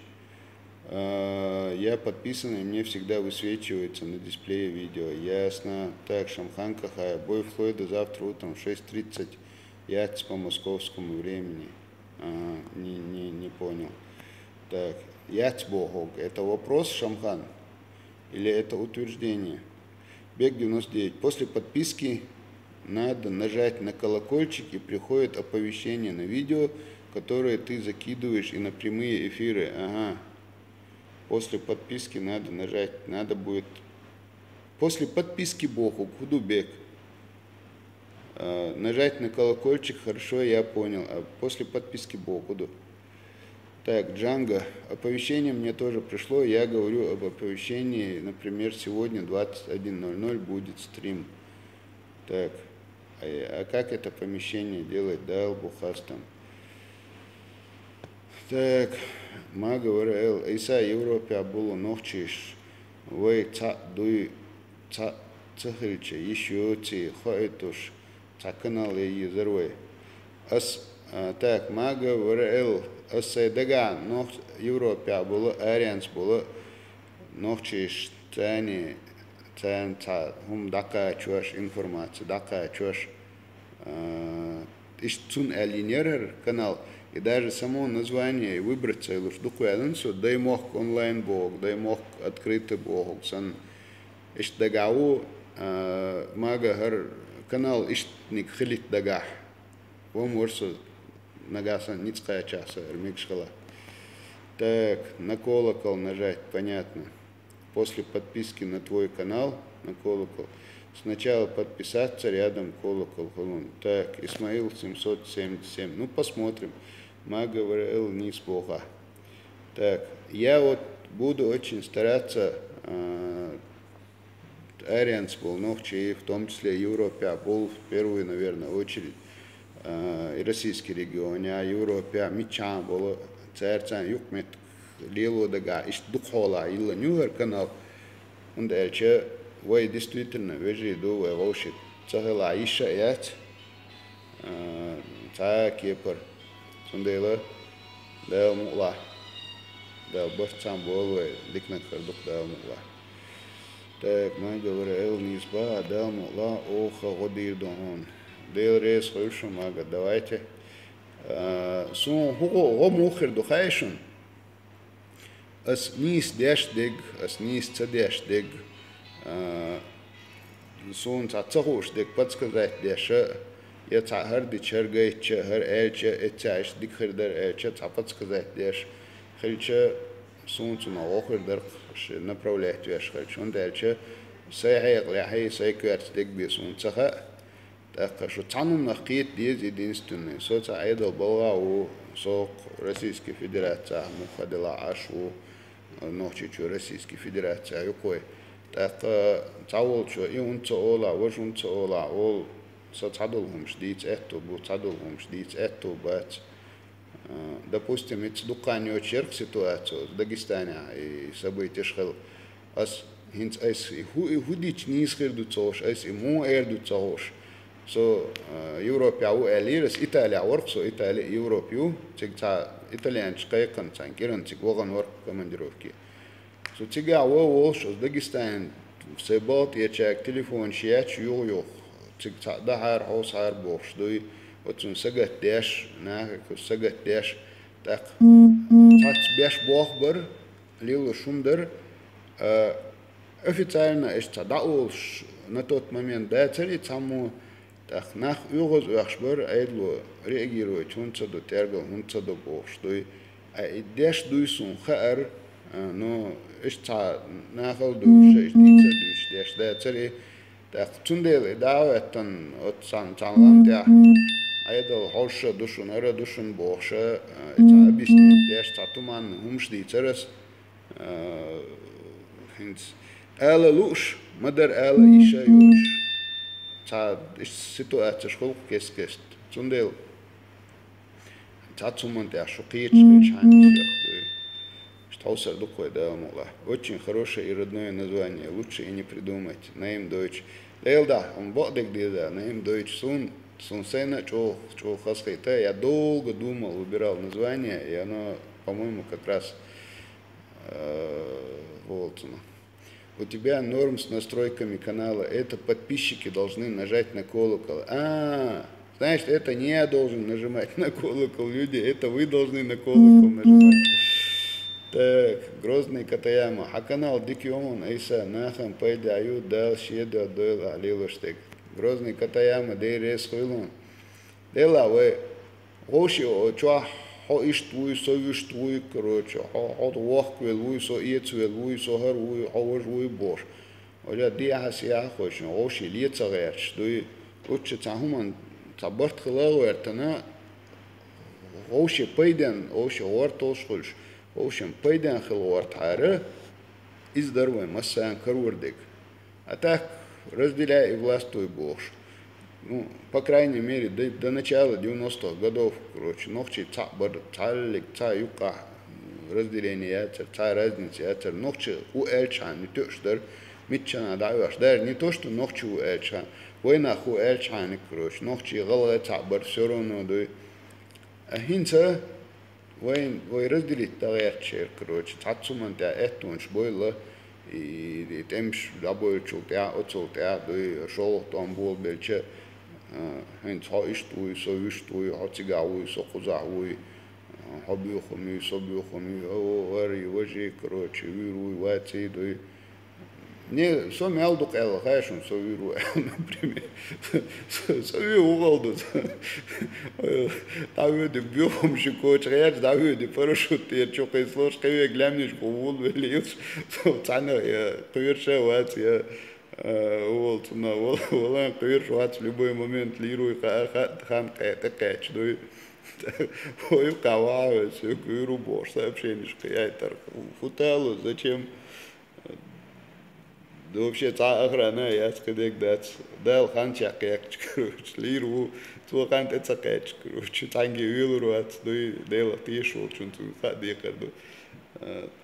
Я подписан, и мне всегда высвечивается на дисплее видео. Ясно. Так, Шамхан Кахая. Бой Флойда завтра утром в 6:30. Яц по московскому времени. Не понял. Так, Яц Богог. Это вопрос, Шамхан? Или это утверждение? Бег 99. После подписки надо нажать на колокольчик, и приходит оповещение на видео, которое ты закидываешь, и на прямые эфиры. Ага. После подписки надо нажать. Надо будет... После подписки Богу, Худубек. Нажать на колокольчик, хорошо, я понял. А после подписки Богу. Так, Джанго, оповещение мне тоже пришло. Я говорю об оповещении, например, сегодня 21:00 будет стрим. Так, а как это помещение делать? Да, Албухастам. Так, ма говорил, Иса Европе было ночиш, вы дуй цахильче, еще ти хойтуш. Канал и зарвой. Так, ма говорил, Асайдага, но Европе было, Арианс было, ночи тани, дака чуаш информация, дака чуаш, ищун алинерер канал, и даже само название выбрать целую штуку, дай мог онлайн бог, дай мог открытый бог, сан ищдагау, мага канал ищник хилит дагах. Вам может нагасан ницкая часа, эрмик шкала. Так, на колокол нажать, понятно. После подписки на твой канал, на колокол, сначала подписаться, рядом колокол. Так, Исмаил 777. Ну, посмотрим. Ма говорил не с Бога. Так, я вот буду очень стараться, Арианс был, и в том числе Европа был в первую, наверное, очередь, и российский регион, а Европа меча было, царцан юкмет, лило дага, иш духола, илла нюгер канал, он дальше, вой действительно, вежи ду, вой волшит, цахала иша ять, ца кепар, сундела, дал мула. Дал бахчам болвай, дикнак кардук дал мула. Так, мы говорил низба, дал мула, оха годир дон. Дел рейс хойшу мага, давайте. Сун хуго го мухер духайшун. Ас низ деш дег, ас низ цадеш дег. Сун цацахуш дег подсказать деша. Я цахар дичергай чахар эльча эцаш дикхердер эльча цаподсказать деш. Хельча сунцу на охер дер направлять веш хельча. Он дальше сайхайк ляхай сайкверц дег бисун цаха. Так что цанум нахкит диз единственный. Соца айдол была у сок Российской Федерации мухадила ашу ночичу Российской Федерации юкой. Так цаулчу и он цола, вожун цола, ол со цадулхум ждить эту, бу цадулхум ждить эту бать. Допустим, это дуканью черк ситуацию в Дагестане и события шхел. Ас хинц айс худич не исхерду цош, айс ему эрду цош. So Европа у элирс Италия ворк, so Италия Европу, цигца итальянч кайкан цанкиран циг воган ворк командировки. So цига волш с Дагестан в Себот я чек телефон шияч ю цигца дахар хаусар бош дой. Вот он сагат деш, нахак сагат деш, так тац беш бохбар, лилу шумдер, официально это даулш на тот момент да цели саму так нах югоз вахшбар айдло реагирует он цаду тергал он цаду бош дой, а деш дуйсун хар, но это нахал дуйш, деш деш да цели так цундели даветтан от сан цанлантя. Айдал холша душун, ара душун бохша, это объяснить, деш татуман умшди церес, хинц, эла луш, мадар эла иша юш, та ситуация школ кескест, цундел, татуман те ашукич, чайник, штаусер духой да мула. Очень хорошее и родное название, лучше и не придумать. Name Deutsch. Лелда, он бодек дида, Name Deutsch сун. Сунсена, чё хаскайта, я долго думал, выбирал название, и оно, по-моему, как раз Волцина. У тебя норм с настройками канала, это подписчики должны нажать на колокол. Знаешь, это не я должен нажимать на колокол, люди, это вы должны на колокол нажимать. Так, Грозный Катаяма, а канал Дикион, Айса, Нахам, Пайдаю, Дал, Щедо, Дойл, Алилуштек. Грозный Катаяма, Дейрес, Хуйлун. Дела, вы, Оши, Чуа, Хо Иштуй, Совиштуй, короче, Хо Вахквел, Уй, Со Иецвел, Уй, Сохар, Уй, Ховаш, Уй, Бош. Оля, Диахасия, Хошин, Оши, Лицаверч, Дуй, Лучше Цахуман, Цабарт Хилауэртана, Оши, Пайден, Оши, Уартошхульш. В общем, Пайден Хилауэртара, и здоровый, Массаян Карурдик. А так, разделяй и властвуй Бог. Ну, по крайней мере, до начала 90-х годов, короче, ногчи цалик, юка, разделение яцер, разница яцер, ногчи у эльчан, не то, что митчана даешь, даже не то, что ногчи у эльчан, война у эльчан, короче, ногчи гала цабар, все равно, да. А хинца, вой разделить таверчер, короче, цацуман тя этунш бойла, и темш рабочий тя, отцол тя, да, шел там был бельче, хинц ха иштуй, со иштуй, ха цигауй, со хузауй, ха бьюхуми, со бьюхуми, о, вари, вожи, короче, вируй, ваци, да, Не, со мялдук элла, хайшун, со виру, например. Со виру уголдут. Давиды бьем шикоч, реач, Давиды парашют, я чокай слож, каве глямнишку, вул велиус, цана, я поверша вац, я вол, цуна, волан, поверша вац, в любой момент лируй, хан, это кэч, ну ой, кававец, я виру бош, сообщенишка, я это футалу, зачем? Да вообще та охрана, я сказал, дал ханчак, я короче, лиру, то хан это цакач, короче, танги вилуру от, ну и дела тишу, чунту хади карду.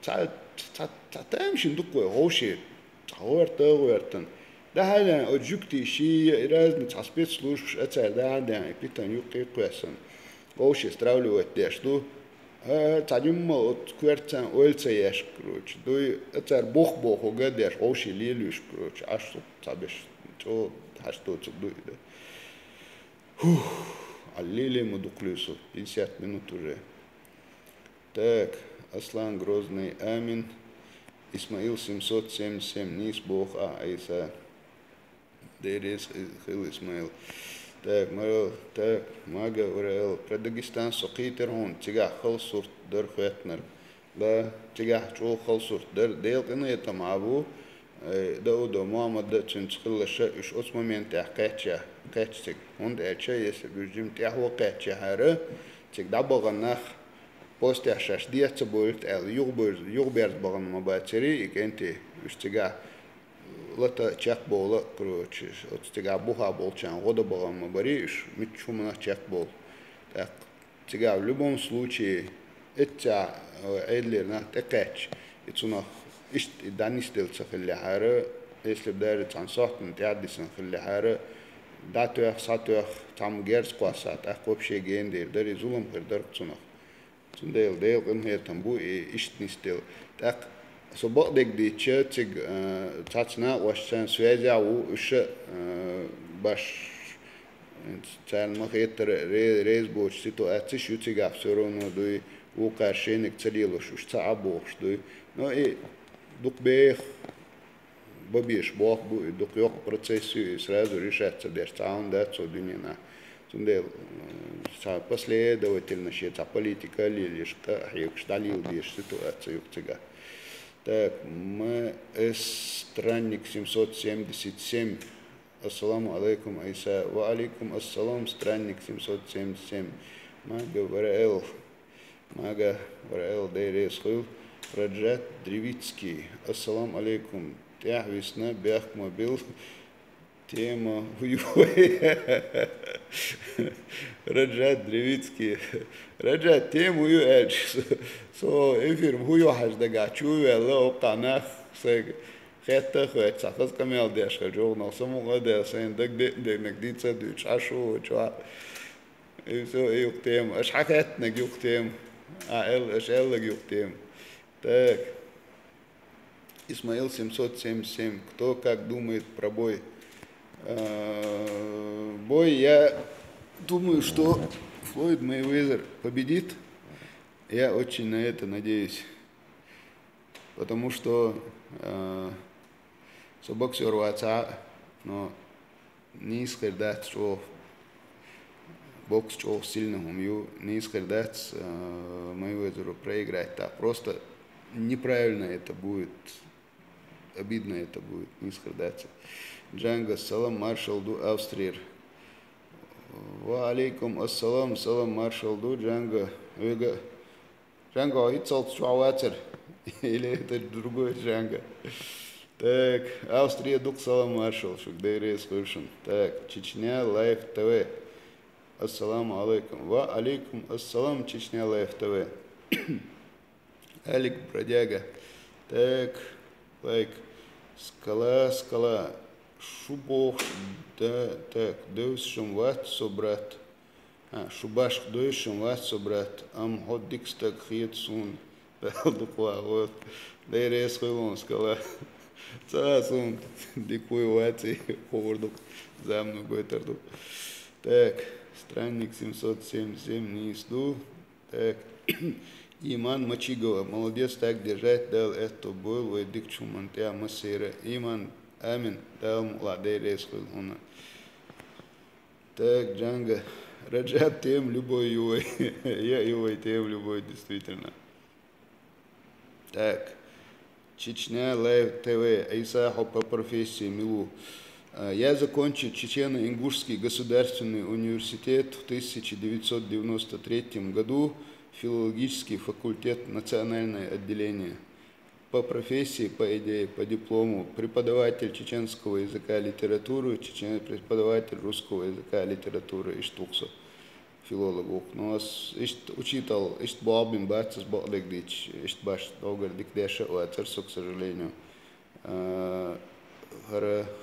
Там шиндукой, гоши, тауэртан. Да хана оджукти ши разные спецслужб, это да, питан юки квесан. Гоши стравливать дешту. Цадим от квертан оэлцаяш, короче. Дуй это бог угадешь, оши лилюш, короче. Аж что цабеш, что аж что дуй. А лили мы дуклюсу, 50 минут уже. Так, Аслан Грозный, Амин. Исмаил 777, Низ Бог, Айса. Дерес Хил Исмаил. Так, Мага Урел, про Дагестан Сокитер он, тига Халсурт, Дар Хэтнер, да, тига Чо Халсурт, Дар Дейл, это Мабу, да, Муаммад, да, Цинцхилаша, уж от момента кэтчик, он дяча, если бюджим тяхо кэтча хара, тигда баганах, после ашаш диаца будет, югберт баган мабатери, и кенти, уж тига, лата чак бола, короче, от тига буха болчан, года баган мабариш, митчумна чак бол. Так, тига в любом случае, это эдлерна такач, и цунах, إيش دانيش تلصق اللي حارة إسلب داري تنصحت من تعديسن اللي حارة داتوخ ساتوخ تام جيرس قاسات أقوب شيء جين دير داري زولم غير دارك تنخ تنديل ديل إن هي تنبو إيش نستيل تاك سبق ديك دي تشتج تاتنا واشان سويزا وش باش تال مخيط ريز بوش سيتو أتش يوتيجا فسرونو دوي وقارشينك تليلوش وش تعبوش دوي نو إيه دوك بيخ бабиш бог будет, док yok процессию сразу решаться, даже там да, что дневна. Тунде последовательно считается политика лишь как шталил лишь ситуацию цыга. Так, мы странник 777. Ассаламу алейкум Айса. Ва алейкум ассалам, странник 777. Мага Вараэл Дейресхил. Раджат Древицкий. Ассалам алейкум. Тях весна, бях мобил. Тема хуюэ. Раджат Древицкий. Раджат тему хуюэ. Со эфир хуюэ хаждага. Чуэ ло канах. Хетта хуэ. Цахас камел дешха. Джогнал самуга дешха. Дак нагдица дюч. Ашу чуа. И все юк тем. Аш хакет наг юк тем. Аш эллаг юк тем. Так. Исмаил 777. Кто как думает про бой? Бой, я думаю, что Флойд Мейвезер победит. Я очень на это надеюсь. Потому что боксер ваца, но не исходят, что бокс что сильно умею, не исходят Мейвезеру проиграть. Так, просто неправильно это будет. Обидно это будет, не сходаться. Джанга, салам, маршал ду, Австрия. Ва алейкум ассалам, салам, маршал ду, Джанга. Джанга, ицал чуаватер. Или это другой Джанга. Так, Австрия, дук, салам, маршал. Шукдейре, слышен. Так, Чечня, Лайв ТВ. Ассаламу алейкум. Ва алейкум ассалам, Чечня, Лайв ТВ. Алик, бродяга. Так, лайк. Скала. Шубох, да, так, дövsüm ват собрат. Шубаш дövsüm ват собрат. Ам ходдикстак хит сун. Дуква, вот. Дейрес хвилон, скала. Сун, дикуй вати, ховардук, за мной гойтерду. Так, странник 777, не изду. Так, Иман Мачигова, молодец, так держать, дал это был, вы дикчу мантя масира. Иман, амин, дал младерес хуна. Так, Джанга, Раджаб тем любой его, я его тем любой, действительно. Так, Чечня Лайв ТВ, Исахов по профессии Милу. Я закончил Чечено-Ингушский государственный университет в 1993 году, филологический факультет, национальное отделение. По профессии, по идее, по диплому преподаватель чеченского языка и литературы, преподаватель русского языка и литературы и штукса, филолог. Но учитал, бабин бацас бадлик дич, баш долгар дикдеша уацерсу, к сожалению.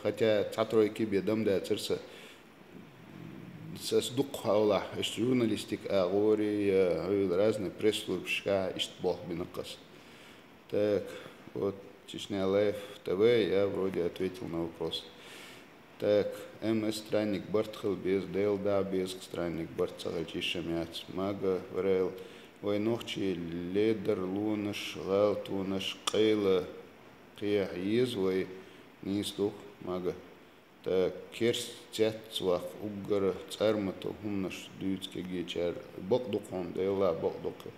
Хотя цатройки бедам да церса с дух хаула, журналистик агори, разные пресс-службы, бог бинакас. Так, вот Чечня Лайв ТВ, я вроде ответил на вопрос. Так, МС странник Бартхал без ДЛД без странник Бартхал Чишамяц, Мага Врел, Войнохчи Ледер Лунаш, Галт Лунаш, Кейла, Кия Езвой, Нистух, Мага. Так, Керс Цяцвах, Угара, Цармато, Хумнаш, Дюцке Гечар, Бокдукон, ДЛД Бокдука.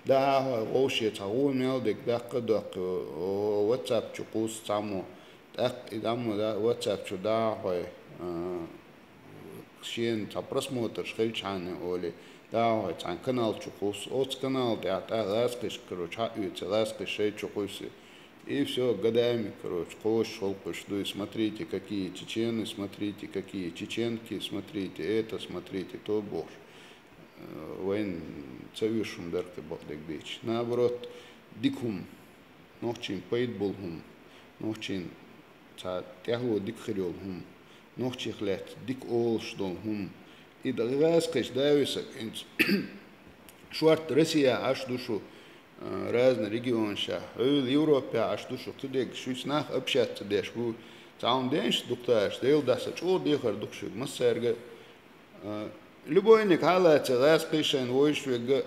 Да, вообще того мелдик, да, когда WhatsApp чукус саму, так и там да WhatsApp чуда, шин за просмотр шельчаны оли, да, там канал чукус, от канал, да, ласкиш, короче, ласкиш шей чукуси. И все, годами, короче, шелкуш, ну и смотрите, какие чечены, смотрите, какие чеченки, смотрите это, смотрите, то бог. Вайн цавишум дарка багдек дич. Наоборот, дикхум, нохчин пейдболхум, нохчин ца тягло дикхирёлхум, нохчих лет дик олшдолхум. И даграскаш дависа, шварт Россия аж душу разные регионы ша, Европе аж душу, тудек шуйснах общаться деш, бу цаун денш дукташ, дел даса чо дехар дукшу, массерга. Любой ник халатся распишен войшвега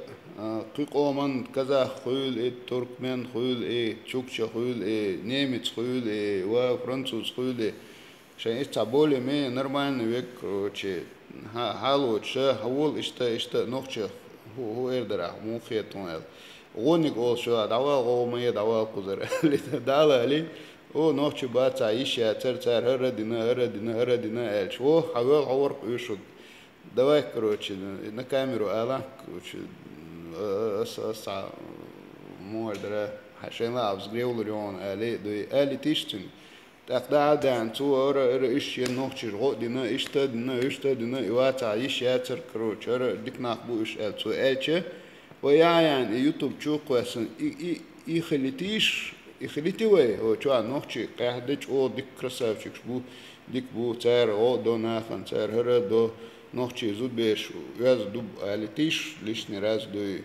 кыкоман казах хуйл туркмен хуйл чукча хуйл немец хуйл ва француз хуйл шесть более нормальный век, короче, халоча хавол ишта нохча хуэрдера мухетунел оник ол шо давал гомая давал кузер дала ли о нохча баца иша цер харадина эльчо хавал хавор юшуд. Давай, короче, на камеру, короче, мордера, хашена, взгрел лион, али тиштин. Тогда цу ищи нохчи, родина, иштадина, и ваца, ища, короче, дикнах будешь цу эльче. Вояян, и ютуб чуквасан, и халитиш, и халитивай, о, чуа, нохчи, кахдич, о, дик красавчик, дик бу, цар, о, до нахан, цар, хара, до. Нохчи зубеш раз дуб алитиш лишний раз дой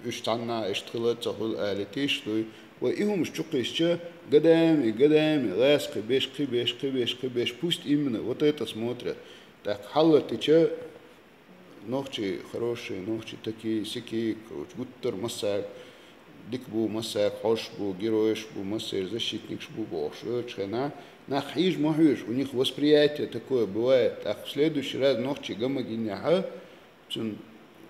уштанна эштхилат цахул алитиш дой во ихум чукишча годами ласка беш пусть именно вот это смотрят. Так халатича нохчи хорошие, нохчи такие сякие, короче, гуттер массак, дикбу массак, хошбу, героишбу, массер, защитникшбу, бошечхена. Нахиж махиш, у них восприятие такое бывает. А в следующий раз нохчи гамагиняха, цун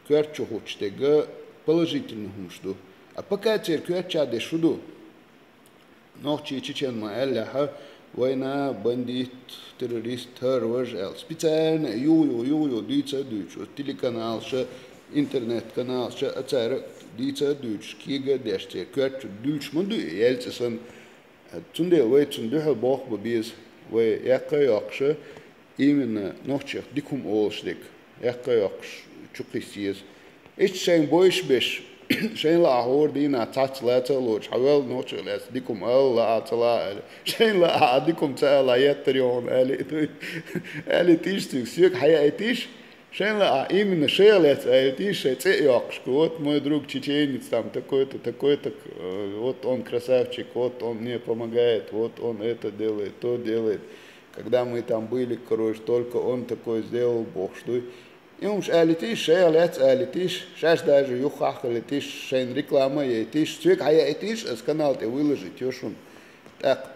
кверчу хочтега положительно хумшду. А пока цер кверча дешуду, нохчи чечен маэлляха, война, бандит, террорист, вожел. Специально ю, дица дюч, телеканал, интернет-канал, ацара, дица дюч, кига деште, кверчу дюч, манду, ельцесан. Цунде цундеха бог бабиз, якайакша именно нохчих дикум олшдик, якайакш чукисиз. Шейн бойш беш, шейн ла ахор дина цац лаца лоч, хавел нохчих лац дикум ла ацала, шейн ла дикум цала яттарион, али тиштик, сюк хая тиш. Шейла, именно шейлец, тиш, цеякш, вот мой друг чеченец, там такой-то, вот он красавчик, вот он мне помогает, вот он это делает, то делает. Когда мы там были, короче, только он такой сделал, бог, что Jums elitisch, let's elitisch, шаш даже юхах элитиш, шейн реклама етиш, цвек хая етиш, с канал те выложить ёшун. Так,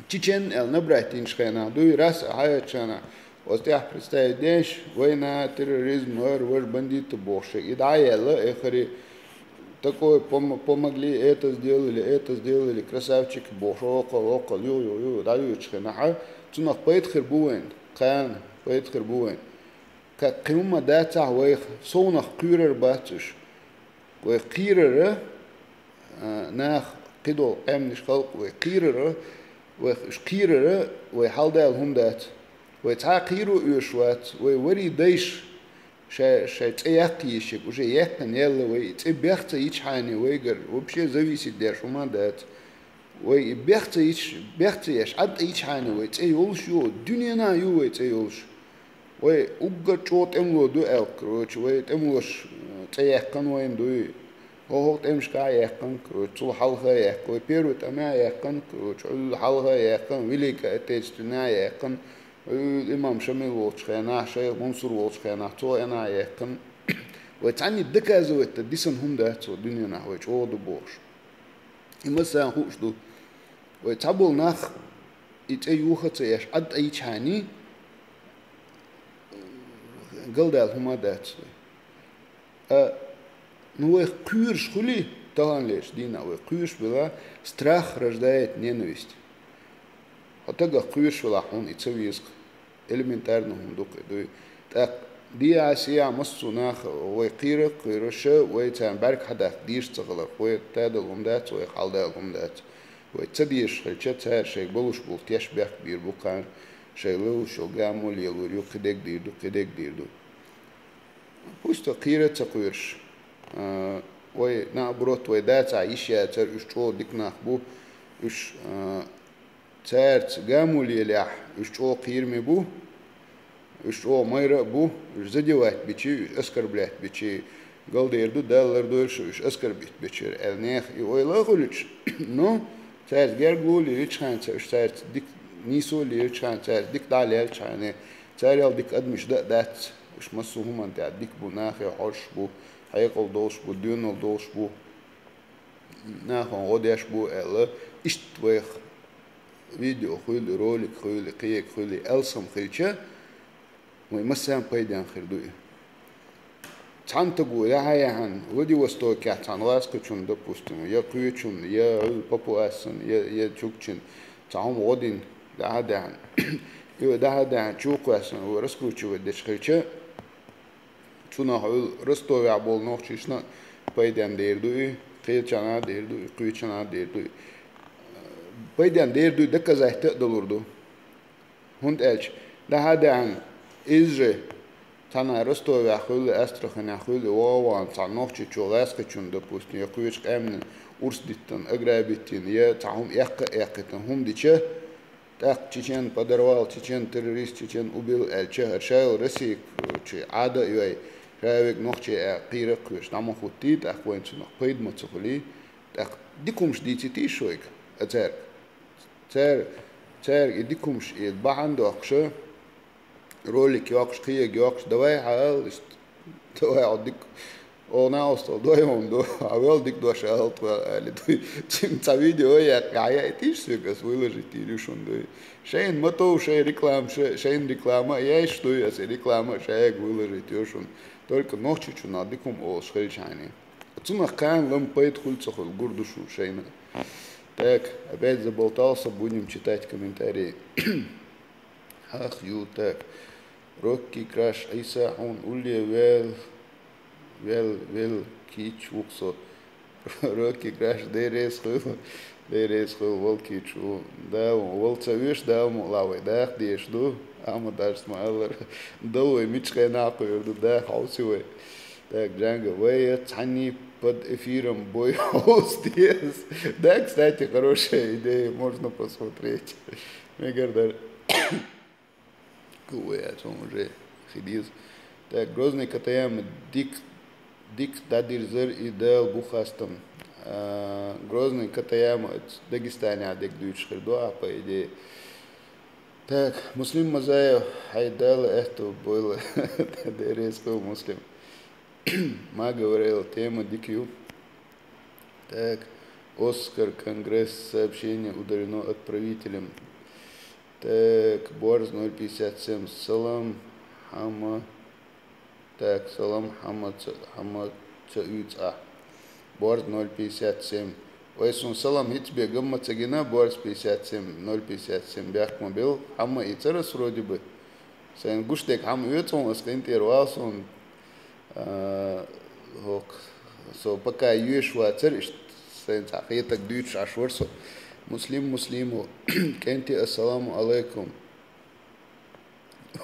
чечен эл набратин шхена, дуй раз хая чана. Остях представить день, война, терроризм, ваш бандиты боши. И да, ела, эхари, такое помогли, это сделали, красавчик, бош, окол, ю, даю чхена. Цунах поэтхер буэн, каян, поэтхер буэн. Как крума дата вех сонах кюрер батуш вех кирера нах кидол эмниш халк вех кирера вех шкирера вех халдал хундат вех та киру юшват вех вери дейш ше цеяктишек уже яктан ялла вех цебяхта ичхани вегер вообще зависит der шума дат вех бяхта яш ад ичхани вех цеюлш ю дюняна ю вех цеюлш وي اوجا تشوت املو دو الكروتش وي تملوش تيهكن وين دوي هو تمش كا يهكن كروتش حلها يهكن بيرو تما يهكن كروتش حلها يهكن ويليك اتجتنا يهكن الامام شميل ووتش خنا شيخ منصور ووتش خنا تو انا يهكن وتعني دكازو تديسن هم ده تو الدنيا نحو تشو دو بوش مثلا هوش دو وتابل ناخ يتيوخه تيش اد اي تشاني قلدال هما داتسوي ну их кюрш хули таган лишь дина вы кюрш была страх рождает ненависть а тага кюрш была он и цевиск элементарно он докой так دي عسيا مصناخ ويقيرك ويرشة ويتان بارك حدا ديش تغلق ويتاد الغمدات ويخالد الغمدات ويتديش خلشة تهار شيء بلوش بلتيش بيخ بير بوكان شيء لو شو قامول يلور يو قدك ديردو пусть قيرة تقيرش وي نعبروت ويدات عيشة تر اشتو ديك ناخبو اش تارت قامول يلح اشتو قير مبو اشتو ميرا بو اش زديوات بيشي اسكر بلات بيشي قال ديردو دالر دورش اش اسكر بيت بيشير النيخ يوي لا غلش نو تارت جرغول يريش خان تارت ديك نيسو يريش خان تارت ديك دالير خان تاريال ديك ادمش دات اش مسو هم انت ديك بو ناخي حوش بو حيقل دوش بو ديونل دوش بو ناخن غوديش بو الا اشت ويخ فيديو خيل رولك خيل قيك خيل السم خيلچه ويمسان بايدان خيردوي تانتغو يا هايان ودي وستوكا تانواسكچون допустим يا قيچون يا بابواسن يا چوكچن تاهم ودين دهدان يو دهدان چوقاسن ورسكوچو دشخيچه تuna رستو يا بول نوخچيشنا بايدان ديردوي قيچانا ديردوي قيچانا ديردوي بايدان ديردوي دكازايت دولوردو هوند الچ دهدان إزري تانا رستو يا خول أسترخن يا خول ووان تانوخشي تشولاسك چون допустим يا كويش قامن ورس ديتن أقرابيتين يا تاهم يقتن هم ديچه так чечен подорвал чечен террорист чечен убил элче хершайл ресик чи ада юай шавик нохче пира куш намо хути так воинцу нох пейд моцохули так дикумш дити шойк атер цер идикумш и бахандо акше ролик يوقش قيه يوقش دواي حال دواي عدك ona ostao dojom do avel dik do šelt ali do čim ta video ja ti svega выложить решен do шейн мото шей реклама я что я се реклама шей выложить решен только ночью на дикум о шельчане цунах кан лампает хульцохол гурдушу шейна так опять заболтался будем читать комментарии ах ю так Рокки краш Иса он уле wel kiç vukso Рокки краш дерес хыл вол кичу да вол цавиш да лавай да деш ду ама даш смайлер да мичкай нахуй да хаусивай так джанга вей цани под эфиром бой хостес да кстати хорошая идея можно посмотреть мегардар Куя, он уже хидиз. Так, Грозный Катаям дик дадирзер и дел бухастам. Грозный Катаям Дагестане адек дюч хердуа, по идее. Так, Муслим Мазаев, Хайдал, это было, резко муслим. Ма говорил, тема DQ. Так, Оскар, Конгресс, сообщение удалено отправителем. Так, Борз 057, Салам, Хама, так, Салам, Хама Цаюца. Борз 057. Вайсун Салам, и тебе Гамма Цагина, Борз 57, 057, Бях Мобил, Хама и Церас вроде бы. Сайн гуштек Хама Юцун, Аскантер Валсун, so пока Юешва Цериш, сайн Сахетак Дюч Ашворсо. Муслиму, Кенти, ассаламу алейкум.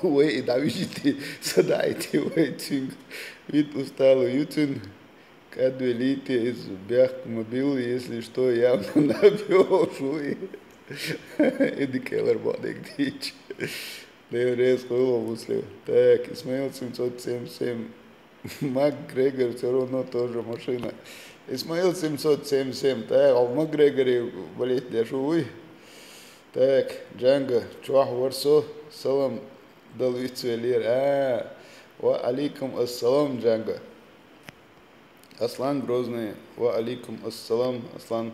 Вы и да видите, садайте, вы тюнг, вид устало, ютюн, как велите из бяхмобил, если что, явно набил шуи. Иди келер бодек дичь. Леврез хуйло муслим. Так, Исмаил 777, Мак Грегор все равно тоже машина. Исмаил 777, так, а в Макгрегоре болеть дешевый. Так, Джанга, Чуах Варсо, Салам Далвицвелир. Ва алейкум ассалам, Джанга. Аслан Грозный, ва алейкум ассалам, Аслан.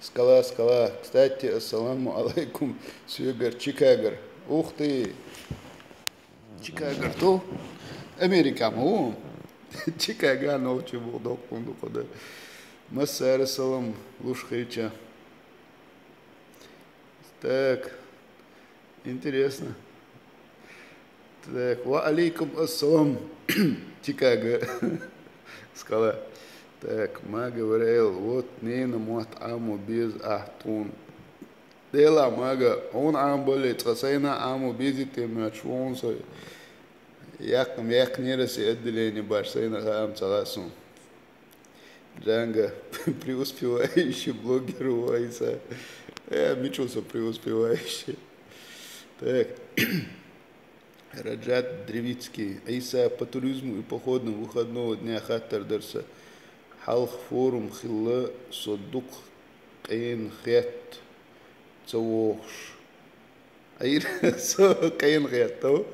Скала. Кстати, ассаламу алейкум, Сьюгар, Чикагар. Ух ты. Чикагар, то? Америка, му. Чикаго ночью был докунду куда. Массара салам Лушхича. Так, интересно. Так, ва алейкум ассалам, Чикаго. Скала. Так, ма говорил, вот не на мот аму без ахтун. Дела мага, он ам болит, хасайна аму без темачвонса. Як не раси отделение башсейна хам цаласун. Джанга, преуспевающий блогер Уайса. Я мечился преуспевающий. Так. Раджат Древицкий. Айса по туризму и походам выходного дня хаттар дарса. Халх форум хилла содук каин хет цавохш. Айр со каин хет, то?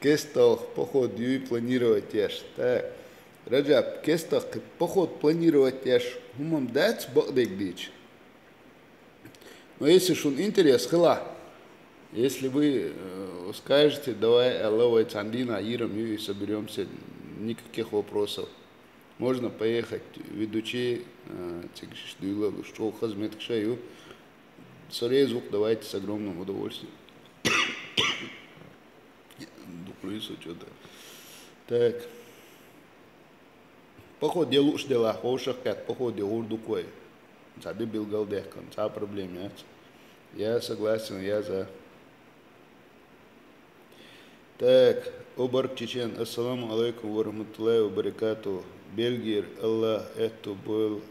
Кестах поход и планировать яш. Так, Раджаб, кестах поход планировать яш. Хумам дац багдек дич. Но если шун интерес, хила. Если вы скажете, давай Аллаху Цандина, Ирам и соберемся, никаких вопросов. Можно поехать, ведучи, что хазмет к шаю. Сорезук давайте с огромным удовольствием. Дуплюсу что-то. Так. Поход делуш дела, хошах как поход делур дукой. Заби бил галдех, конца проблем нет. Я согласен, я за. Так, Обарк Чечен, ассаламу алейкум ва рахматуллахи ва баракату. Бельгир, Аллах, это был,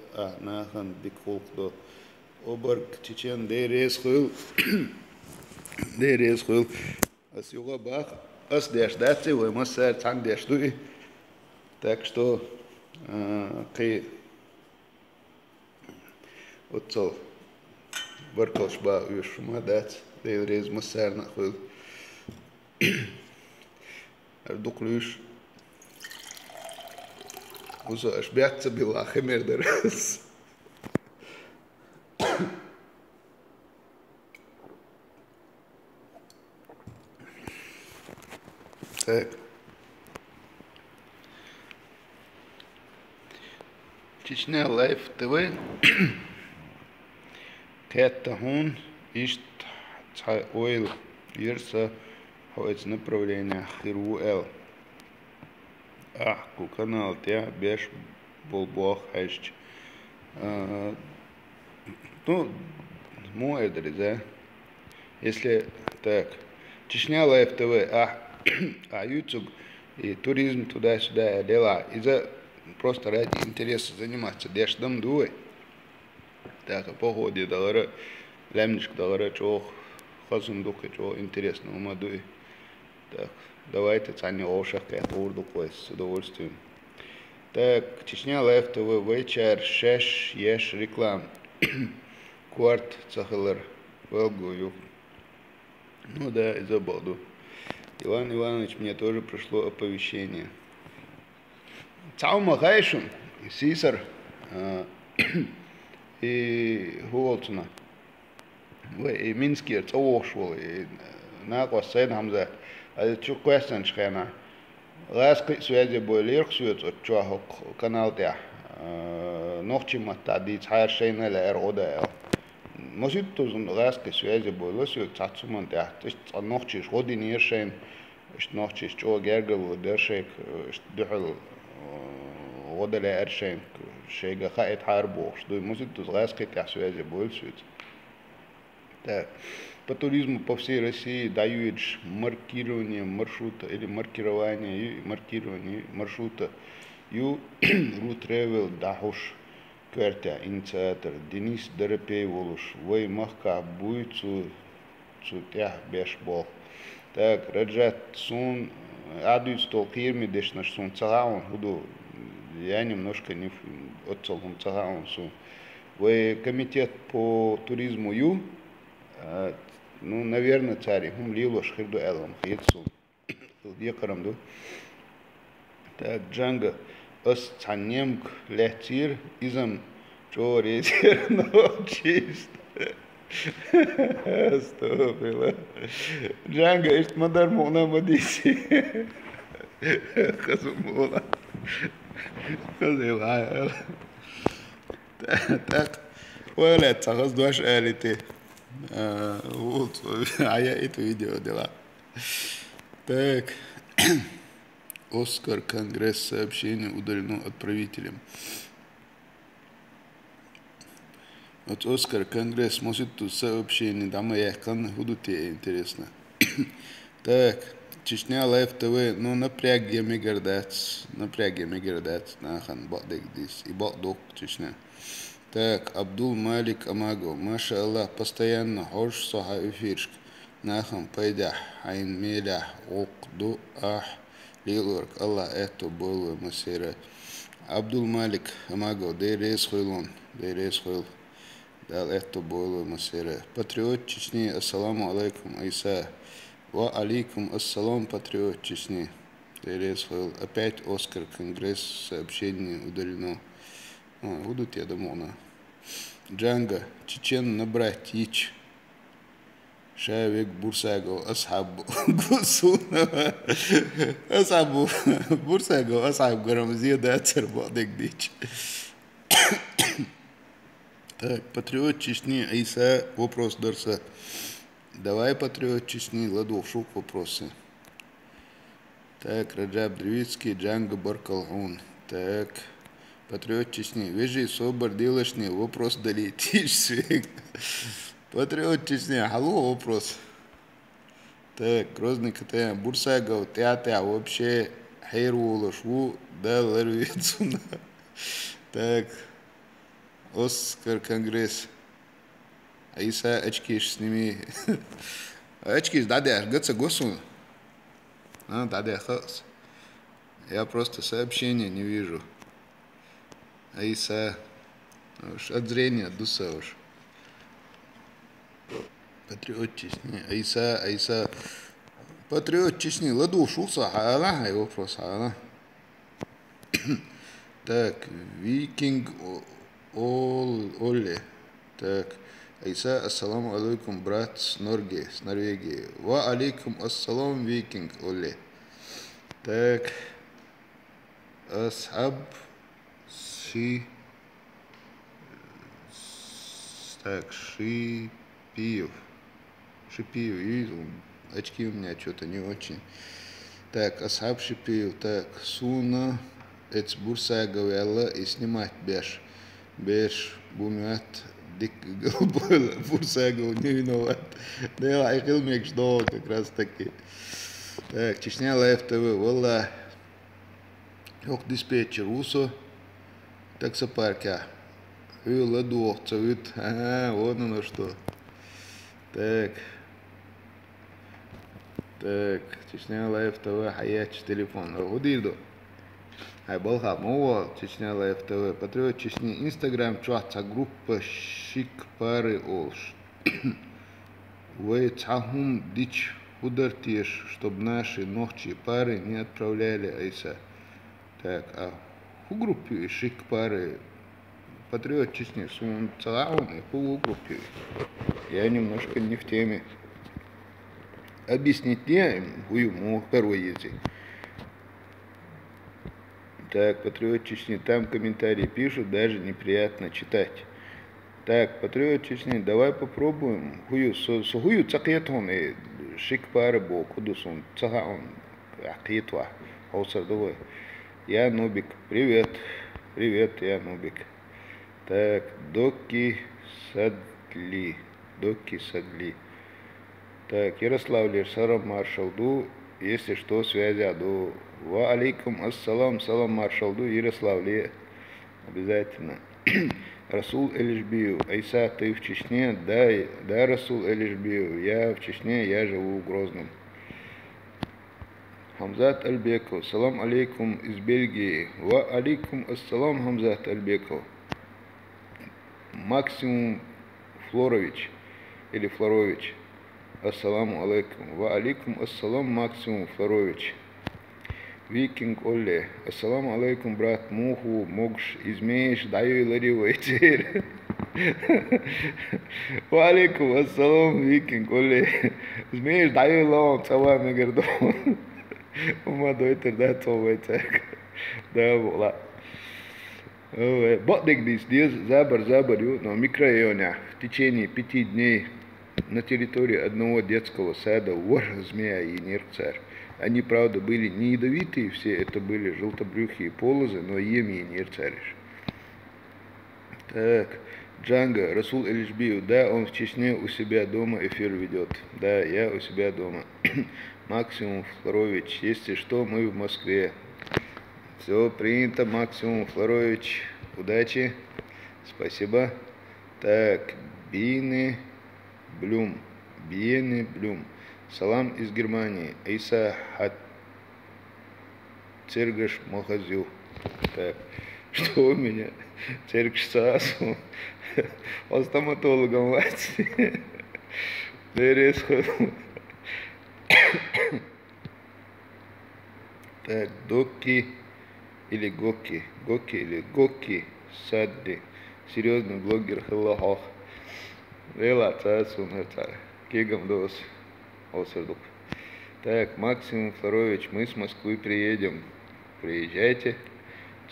нахан бикхолкдо. Обарк Чечен, дерез хыл. Ас юга бах. Ас дешдати, вы массар цан дештуи. Так что, вот сол. Баркалшба уешума дать. Дерез массар нахуй. Ардуклюш. Узо аж бягца била хемердерас. Так. Чечня Лайф ТВ. Кэтта хун ишт цай ойл ирса хоец направление Хируэл. Ку канал тя беш болбох хайшч. Ну, мой адрес, да? Если так, Чечня Лайф ТВ, YouTube и туризм туда-сюда дела. Из-за просто ради интереса заниматься. Дешдам дуй. Так, а походе доллара, лямничка доллара, чего хазун дука, чего интересного мадуй. Так, давайте цани ошах, как урду с удовольствием. Так, Чечня Лайф ТВ, вечер, шеш, еш, реклам. Кварт, цахалар. Волгою. Ну да, и забуду. Иван Иванович, мне тоже пришло оповещение. Цаума Гайшин, Сисар и Гуолцина. И Минские, Цоушвол, и Накос Сейн Хамза. А чу question шхена. Ласки связи бойлерх свет от чуахок канал тя. Нохчима тадиц хайр шейна лэр ода. Может тут ласки связи бойлер свет цацуман тя. То есть нохчиш годин иршейн. نوchtjes جو gergel dershek duhel ودلا ارشين شيغا خايت حاربو что может тут ласкать связи больше. Так, по туризму по всей России дают маркирование маршрута или маркирование маршрута. Ю ру travel дахуш квартя инициатор Денис Дерапей волуш. Вой махка будет цу тях бешбол. Так, Раджат Сун, адует столкир ми деш наш Сун цагаун, худу, я немножко не отцолгун цагаун Сун. Вы комитет по туризму Ю, ну, наверное, царь, хум лилош хирду элам, хит Сун. Якарам ду. Так, Джанга, ос цанемк лехтир, изам чо резер ночист. Astagfirullah. Джанга, ist madar mona madisi. Khazumula. Khazila. Так. Валя, цагас дуаш элити. Вот, а я это видео дела. Так. Оскар Конгресс сообщение удалено отправителем. Вот Оскар Конгресс, может тут сообщение, да мы яхкан будут тебе интересно. Так, Чечня Лайв ТВ, ну напряги мегардец, нахан бадек дис, и бадок Чечня. Так, Абдул Малик Амагов, маша Аллах, постоянно хош саха эфиршк, нахан пайдах, айн мелях, окду ах, лилорк, Аллах это было масира. Абдул Малик Амагов, дейрес хуйлон, Дал это было масира. Патриот Чечни, ассаламу алейкум, Айса. Ва алейкум ассалам, патриот Чечни. Опять Оскар Конгресс, сообщение удалено. Будут, я думал, Джанга, чечен набрать ич. Шавик Бурсагов, Асхаб Гусунова. Асхабу Бурсагов, Асхаб Гарамзида, Цербадек дич. Так, патриот Чечни, Айса, вопрос Дарса. Давай, патриот Чечни, Ладов, шук вопросы. Так, Раджаб Древицкий, Джанга Баркалхун. Так, патриот Чечни, вежи собор делашный, вопрос долетишь. Патриот Чечни, алло, вопрос. Так, Грозный КТ, Бурсагов, Тя, вообще, Хейру, Шву, да, Ларвицуна. Так, Оскар Конгресс. Айса, очки сними. Очки, дадя, гаться госу. Дадя, хас. Я просто сообщения не вижу. Айса, от зрения дуса уж. Патриот Чечни. Айса. Патриот Чечни. Ладу шуса, ала, и вопрос, ала. Так, Викинг Олли. Так, Айса, ассаламу алейкум, брат с Норвегии. Ва алейкум ассалам, Викинг Олли. Так, Асхаб Ши. Так, Шипиев. Очки у меня что-то не очень. Так, Асхаб Шипиев. Так, Суна. Эц Бурсагова и снимать беш бумят дик голубой Бурсагова не виноват. Да я хотел мне что как раз таки. Так, Чечня Лайв ТВ, валла. Ок диспетчер Усо. Таксопарка. Ладу, цавит. Ага, вот оно что. Так, Чечня Лайв ТВ, хаяч телефон. Удиду. Болха, мова, Чечня Лайв ТВ, патриот Чечни, Инстаграм, чуаца группа Шик Пары Олш. вы цахум дичь ударьтешь, чтобы наши ногчи пары не отправляли Айса. Так, а у группе шик пары патриотичнее сун цаун и у группе. Я немножко не в теме. Объяснить не ему второй язык. Так, патриотичнее, там комментарии пишут, даже неприятно читать. Так, патриотичнее, давай попробуем. Хую цакетон и шик пары бо кудусун цагаун акитва. Давай. Я Нубик. Привет. Привет, я Нубик. Так, Доки Садли. Доки Садли. Так, Ярославль, Сарам Маршалду. Если что, связи аду. Ва алейкум ассалам, салам Маршалду, Ярославле. Обязательно. Расул Элишбию. Айса, ты в Чечне? Да, Расул Элишбию. Я в Чечне, я живу в Грозном. Хамзат Альбеков. Салам алейкум из Бельгии. Ва алейкум ассалам, Хамзат Альбеков. Максимум Флорович или Флорович. Ассаламу алейкум. Ва алейкум ассалам, Максимум Флорович. Викинг Оле. Ассаламу алейкум, брат Муху. Могш измеешь, даю и ларивайте. Ва алейкум ассалам, Викинг Оле. Измеешь, даю и лаон, цавами гордон. Uma doiter da цовайцак. Да, вола. Бодик здесь забор, но в микрорайоне в течение 5 дней на территории одного детского сада вор, змея и нерцарь. Они, правда, были не ядовитые все, это были желтобрюхие полозы, но ем и нерцаришь. Так, Джанга, Расул Элишбию, да, он в Чечне у себя дома эфир ведет. Да, я у себя дома. Максимум Флорович, если что, мы в Москве. Все принято, Максимум Флорович. Удачи. Спасибо. Так, Биене Блюм. Салам из Германии. Иса Цергаш Мохазю. Так, что у меня? Цергаш Саасу. Он стоматологом мать. Так, Гоки или Гоки Садди. Серьезный блогер Хеллахах. Рела Цасун это. Кегам дос. Осердук. Так, Максимум Флорович, мы с Москвы приедем. Приезжайте.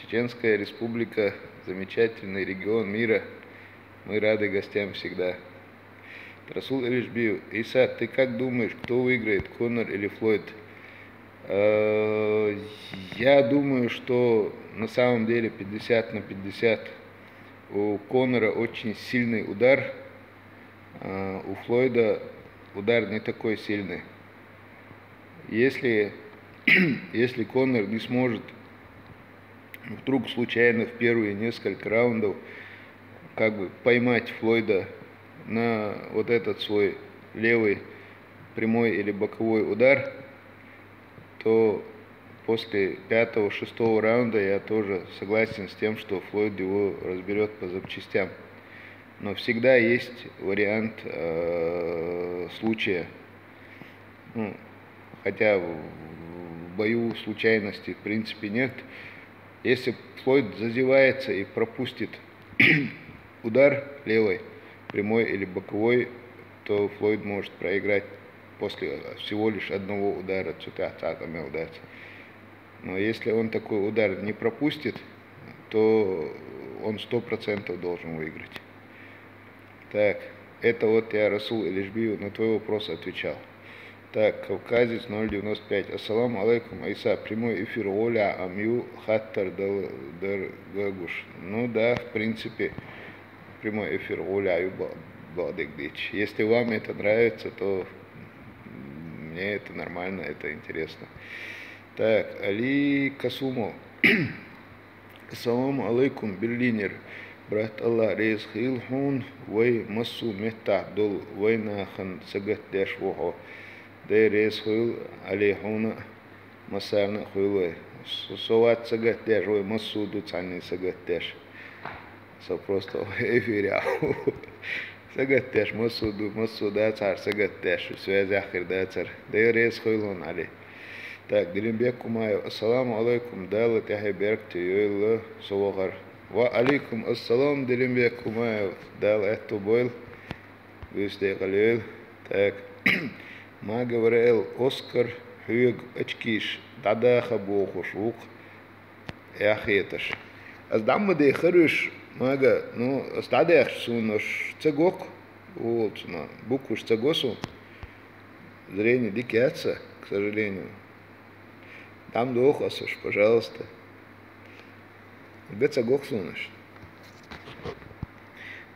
Чеченская республика, замечательный регион мира. Мы рады гостям всегда. Расул Элишбию. Иса, ты как думаешь, кто выиграет, Конор или Флойд? Я думаю, что на самом деле 50/50. У Конора очень сильный удар, у Флойда удар не такой сильный. Если Конор не сможет вдруг случайно в первые несколько раундов как бы поймать Флойда на вот этот свой левый прямой или боковой удар, то после 5-6 раунда я тоже согласен с тем, что Флойд его разберет по запчастям. Но всегда есть вариант случая, хотя в бою случайности в принципе нет. Если Флойд зазевается и пропустит удар левой, прямой или боковой, то Флойд может проиграть после всего лишь одного удара. Но если он такой удар не пропустит, то он 100% должен выиграть. Так, это вот я, Расул Элишбию, на твой вопрос отвечал. Так, Кавказец 095. Ассаламу алейкум, Айса. Прямой эфир Оля Амью Хаттар Дергагуш. Ну да, в принципе, прямой эфир Оля Аю Бадыгдич. Если вам это нравится, то мне это нормально, это интересно. Так, Али Касумов. Ассаламу алейкум, берлинер. Брат Аллах, рейс хилхун, вай массу мехта дол, вай нахан сагат деш вохо. Дэй рейс хил алейхуна масарна хилвай. Соват сагат деш, вай массу дуцани сагат деш. Просто в эфире. Сагаттеш, массу дацар, сагаттеш, связь ахир дацар. Да и рез хойлон али. Так, Дилимбек Кумаев, ассаламу алейкум, дала тяхи беркти, юйла, совогар. Ва алейкум ассалам, Дилимбек Кумаев, дал эту бойл, вюсте галюэл. Так, ма говорил Оскар, хюг очкиш, дадаха бохуш, ук, яхеташ. Аз дамма де харыш, мага, ну, стадех сунаш цегок, вот, буквуш цегосу, зрение дикятся, к сожалению. Там дохасуш, пожалуйста. Где цегок сунаш?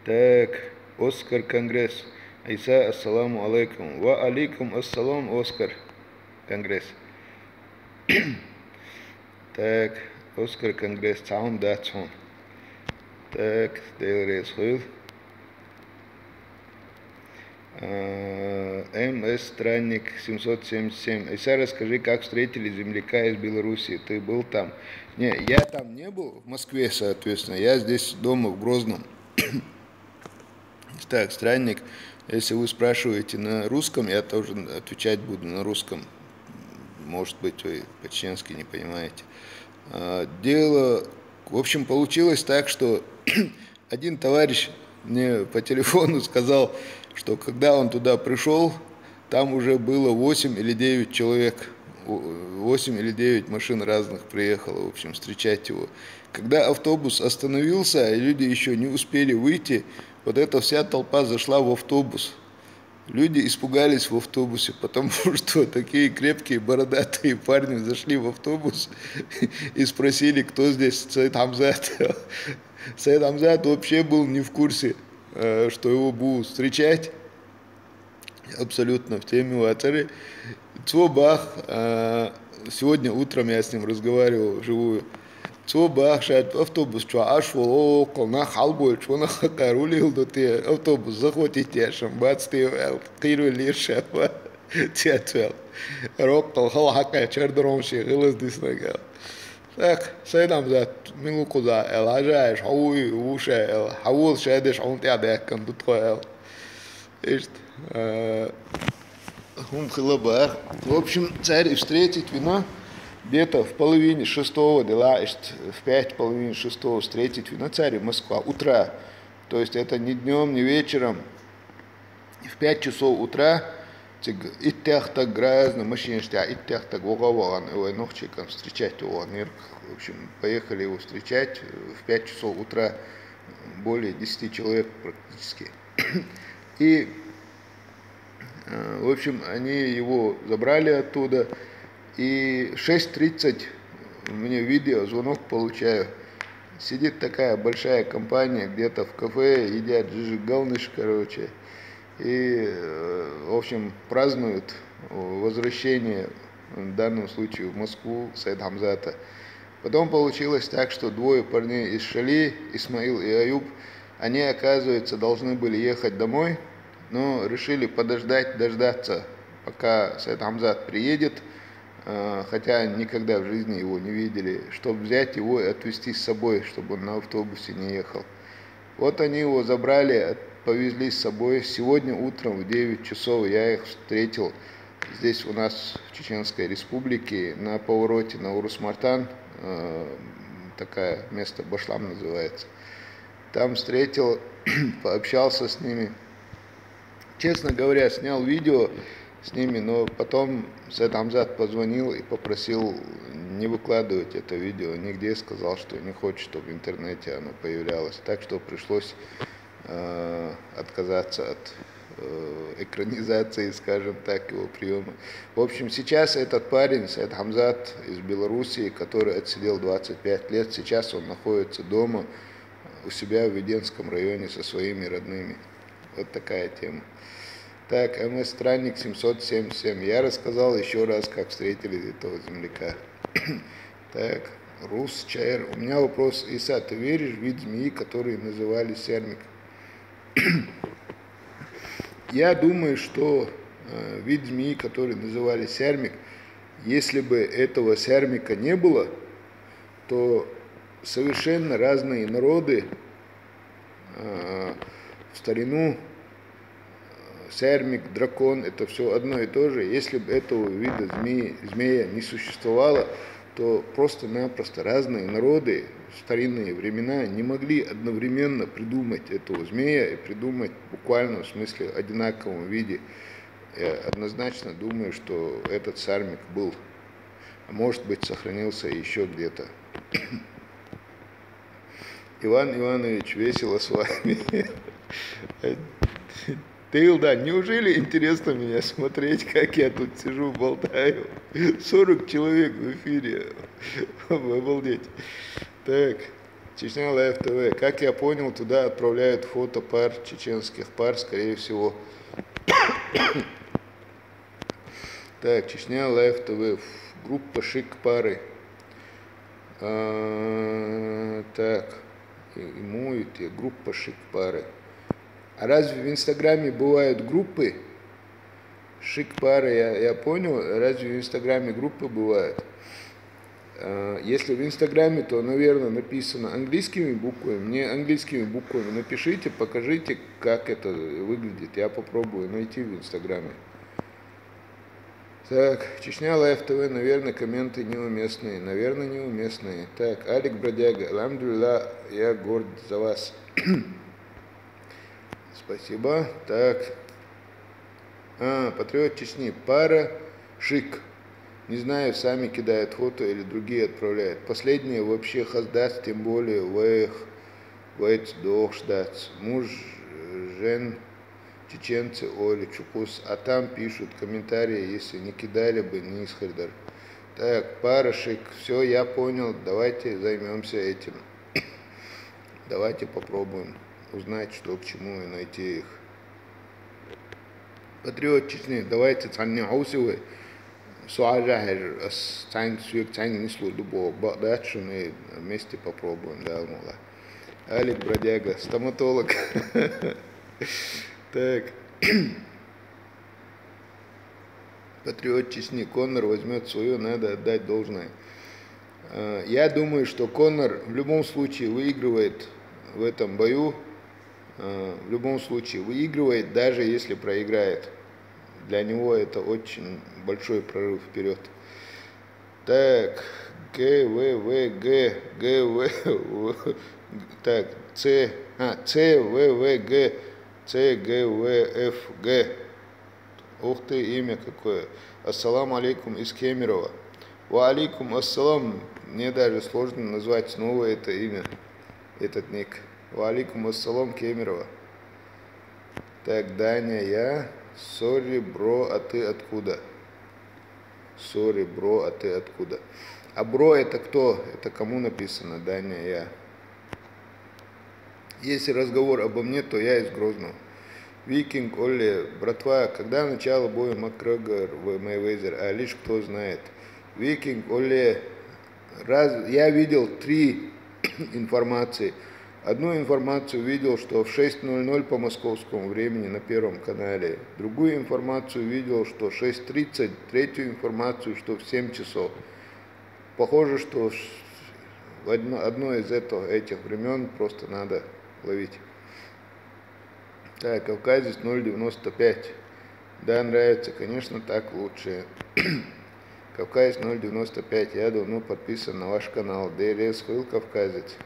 Так, Оскар Конгресс. Айса, ассаламу алейкум. Ва алейкум ассалам, Оскар Конгресс. Так, Оскар Конгресс, цаун датсон. Так, Дейл Хуил. МС Странник 777. Айса, расскажи, как встретили земляка из Белоруссии. Ты был там? Не, я там не был, в Москве, соответственно. Я здесь дома, в Грозном. Так, Странник, если вы спрашиваете на русском, я тоже отвечать буду на русском. Может быть, вы по-чеченски не понимаете. Дело, в общем, получилось так, что один товарищ мне по телефону сказал, что когда он туда пришел, там уже было 8 или 9 человек, 8 или 9 машин разных приехало, в общем, встречать его. Когда автобус остановился, и люди еще не успели выйти, вот эта вся толпа зашла в автобус. Люди испугались в автобусе, потому что такие крепкие бородатые парни зашли в автобус и спросили, кто здесь Саид Хамзат. Саид Хамзат вообще был не в курсе, что его будут встречать. Абсолютно в теме ватары. Цвобах, сегодня утром я с ним разговаривал вживую. Цвобах, шает автобус, что аж волокол, на халбой, что на хакарулил, до ты автобус захватите, шамбац ты тиру лишева, тетвел. Рокол, халака, чердромши, гылыз диснагал. Так, Саидам за милукуза, элажаешь, хауи, уше, хаул шедеш, он тебя декан, дутхоэл. В общем, царь встретить вина где-то в половине шестого, в 5:30 встретить вина царь Москва, утра. То есть это не днем, не вечером. В 5 часов утра иттях так грязно, машине иттях так вогован, его ногчиком встречать его. В общем, поехали его встречать в 5 часов утра, более 10 человек практически. И, в общем, они его забрали оттуда, и в 6:30 мне видео, звонок получаю. Сидит такая большая компания где-то в кафе, едят жижигалныш, короче, и, в общем, празднуют возвращение, в данном случае в Москву, Саид Хамзата. Потом получилось так, что двое парней из Шали, Исмаил и Аюб, они, оказывается, должны были ехать домой, но решили дождаться, пока Саид Хамзат приедет, хотя никогда в жизни его не видели, чтобы взять его и отвезти с собой, чтобы он на автобусе не ехал. Вот они его забрали, повезли с собой. Сегодня утром в 9 часов я их встретил здесь у нас в Чеченской Республике на повороте на Урус-Мартан, такое место Башлам называется. Там встретил, пообщался с ними. Честно говоря, снял видео с ними, но потом Саид Хамзат позвонил и попросил не выкладывать это видео нигде, сказал, что не хочет, чтобы в интернете оно появлялось. Так что пришлось отказаться от экранизации, скажем так, его приема. В общем, сейчас этот парень, Саид Хамзат из Белоруссии, который отсидел 25 лет, сейчас он находится дома у себя в Веденском районе со своими родными. Вот такая тема. Так, МС Странник 777. Я рассказал еще раз, как встретили этого земляка. Так, Рус Чайр. У меня вопрос. Иса, ты веришь в вид змеи, которые называли сермик? Я думаю, что вид змеи, который называли сермик, если бы этого сермика не было, то совершенно разные народы в старину Сермик, дракон, это все одно и то же. Если бы этого вида змея не существовало, то просто-напросто разные народы в старинные времена не могли одновременно придумать этого змея и придумать буквально в смысле одинаковом виде. Я однозначно думаю, что этот сармик был, а может быть, сохранился еще где-то. Иван Иванович, весело с вами. Тылда, неужели интересно меня смотреть, как я тут сижу, болтаю? 40 человек в эфире. Обалдеть. Так, Чечня Лайв ТВ. Как я понял, туда отправляют фото пар, чеченских пар, скорее всего. Так, Чечня Лайв ТВ. Группа Шик пары. Так, группа Шик пары. А разве в Инстаграме бывают группы? Шик пары, я понял. Разве в Инстаграме группы бывают? Если в Инстаграме, то, наверное, написано английскими буквами. Мне английскими буквами напишите, покажите, как это выглядит. Я попробую найти в Инстаграме. Так, Чечня Лайв ТВ, наверное, комменты неуместные. Наверное, неуместные. Так, Алик Бродяга, алхамдулилlah, я горд за вас. Спасибо. Так. Патриот Чечни. Пара Шик. Не знаю, сами кидают фото или другие отправляют. Последние вообще хаздац, тем более вейц дохшдац. Муж, жен, чеченцы, Оли, Чукус. А там пишут комментарии, если не кидали бы, не исхардар. Так, пара Шик. Все, я понял. Давайте займемся этим. Давайте попробуем узнать, что к чему, и найти их. Патриот Чечни, давайте цанни аусивы. Суаль жахер, цанг сюк, цанг нислу дубо, бадачун, и вместе попробуем, да, мула. Алик Бродяга, стоматолог. Так. Патриот Чечни, Коннор возьмет свое, надо отдать должное. Я думаю, что Коннор в любом случае выигрывает в этом бою. В любом случае выигрывает, даже если проиграет. Для него это очень большой прорыв вперед. Так, так, ЦВВГ, ЦГВФГ. Ух ты, имя какое. Ассаламу алейкум из Кемерово. Ва алейкум ассалам. Мне даже сложно назвать снова это имя, этот ник. Ва алейкум ассалам, Кемерово. Так, Даня, я. Сори, бро, а ты откуда? Сори, бро, а ты откуда? А бро это кто? Это кому написано? Даня, я. Если разговор обо мне, то я из Грозного. Викинг, Олли, братва, когда начало боя Макгрегор в Мэйвезер? А лишь кто знает. Викинг, Олли, я видел 3 информации. Одну информацию видел, что в 6:00 по московскому времени на Первом канале. Другую информацию видел, что 6:30. Третью информацию, что в 7 часов. Похоже, что одно из этих времен просто надо ловить. Так, Кавказец 0,95. Да, нравится, конечно, так лучше. Кавказец 0,95. Я давно подписан на ваш канал. ДРС Хыл Кавказец.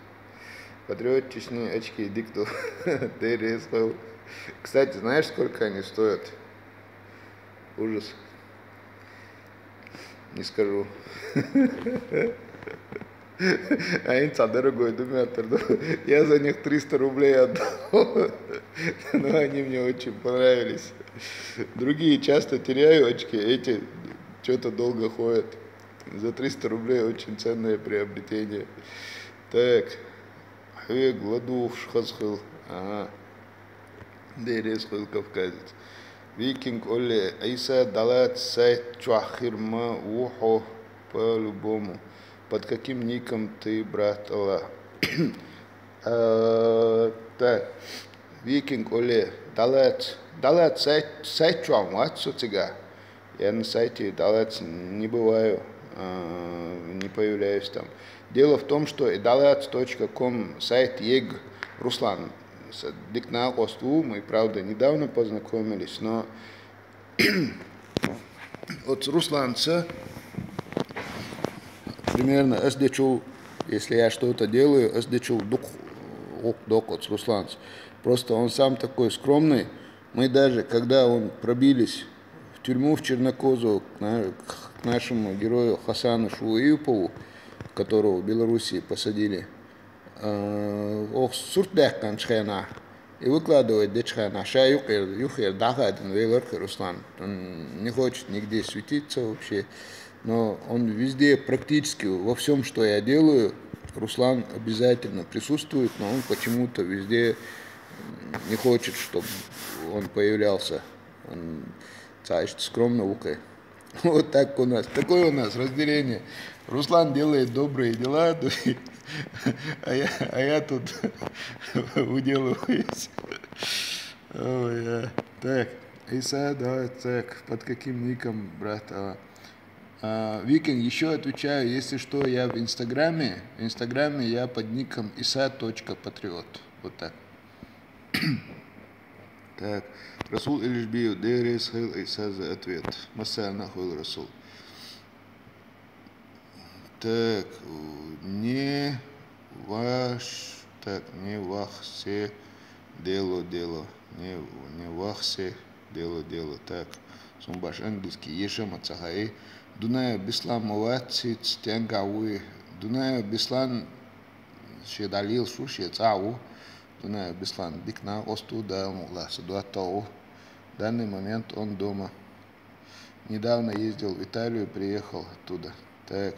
Патриот Чечни, очки, дикту. ДРС Хыл. Кстати, знаешь, сколько они стоят? Ужас. Не скажу. А инца дорогой, думаю, я за них 300 рублей отдал. Но они мне очень понравились. Другие часто теряю очки, эти что-то долго ходят. За 300 рублей очень ценное приобретение. Так. Гладув Шхазхыл. Ага. ДРС Хыл Кавказец. Викинг Оле. Айса Далат Сайт Чуахирма Ухо по-любому. Под каким ником ты, брат Аллах? Так. Викинг Оле. Далат сайт Чуахмат Суцига. Я на сайте Далат не бываю. Не появляюсь там. Дело в том, что idalats.com сайт Ег Руслан. Дикна Косту, мы, правда, недавно познакомились, но вот Русланца примерно SDCU, если я что-то делаю, SDCU док от Русланца. Просто он сам такой скромный. Мы даже, когда он пробились в тюрьму в Чернокозу к нашему герою Хасану Шуипову, которого в Белоруссии посадили, и выкладывает дечхана, юхер дахадин вейлорхер Руслан. Он не хочет нигде светиться вообще, но он везде, практически во всем, что я делаю, Руслан обязательно присутствует, но он почему-то везде не хочет, чтобы он появлялся. Он скромно укай. Вот так у нас, такое у нас разделение. Руслан делает добрые дела, а я тут уделываюсь. Ой, так, Иса, да, так, под каким ником, брат? Викинг, еще отвечаю, если что, я в Инстаграме я под ником isa.patriot. Вот так. Так, Расул Илишбиев, ДРС Хейл Иса за ответ. Масса нахуй Расул. Так, не вахсе дело, не вахсе дело. Так, сумбаш английский, ешем ацахай. Дуная бислам моватцит стянгауи. Дуная бислан шедалил шуши цау. Дуная бислан дикна осту да мула садуатау. В данный момент он дома. Недавно ездил в Италию, приехал оттуда. Так,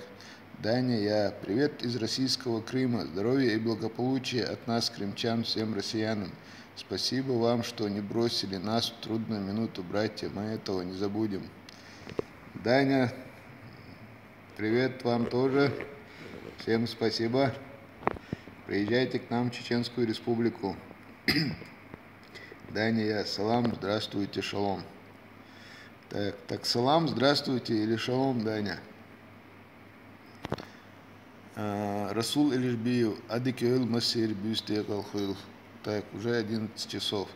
Даня, привет из российского Крыма. Здоровья и благополучия от нас, крымчан, всем россиянам. Спасибо вам, что не бросили нас в трудную минуту, братья. Мы этого не забудем. Даня, привет вам тоже. Всем спасибо. Приезжайте к нам в Чеченскую Республику. Даня, салам, здравствуйте, шалом. Так, салам, здравствуйте или шалом, Даня. Расул Илишбиев, Адикейл Масир Бюстекал Хуил. Так, уже 11 часов.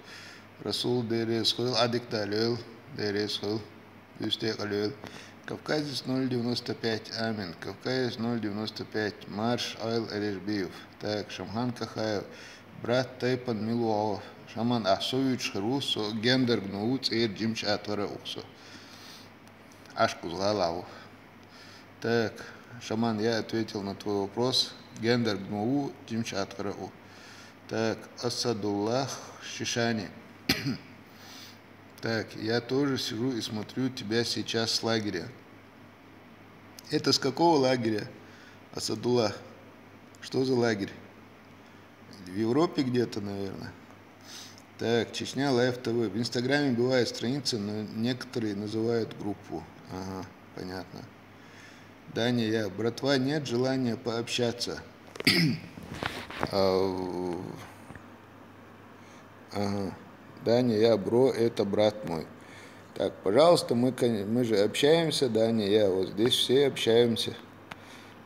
Расул ДРС Хуил, Адикталюэл, ДРС Хуил, Бюстекалюэл. Кавказец 095, Амин. Кавказец 095, Марш Айл Илишбиев. Так, Шамхан Кахаев, брат Тайпан Милуаов. Шаман Ахсович Хрусо, Гендер Гнууц и Джимч Атвара Уксо. Ашкус Галау. Так, Шаман, я ответил на твой вопрос. Гендер Гнуу, Джимч Атвара У. Так, Асадуллах Шишани. Так, я тоже сижу и смотрю тебя сейчас с лагеря. Это с какого лагеря, Асадуллах? Что за лагерь? В Европе где-то, наверное. Так, Чечня Лайв ТВ. В Инстаграме бывает страница, но некоторые называют группу. Ага, понятно. Даня, братва, нет желания пообщаться. Ага. Даня, бро, это брат мой. Так, пожалуйста, мы же общаемся, Даня, вот здесь все общаемся.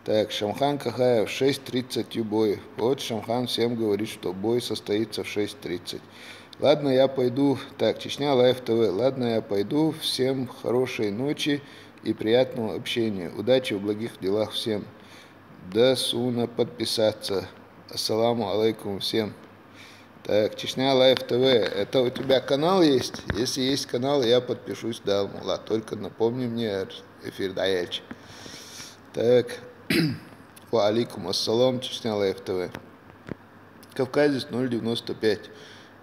Так, Шамхан Кахаев, 6:30 бой. Вот Шамхан всем говорит, что бой состоится в 6:30. Ладно, я пойду. Так, Чечня Лайв ТВ. Ладно, я пойду. Всем хорошей ночи и приятного общения. Удачи в благих делах всем. До суна подписаться. Ассаламу алейкум всем. Так, Чечня Лайв ТВ. Это у тебя канал есть? Если есть канал, я подпишусь, да, мула. Только напомни мне эфир даяльчик. Так. Ва алейкум ассалам, Чечня Лайв ТВ. Кавказец 095.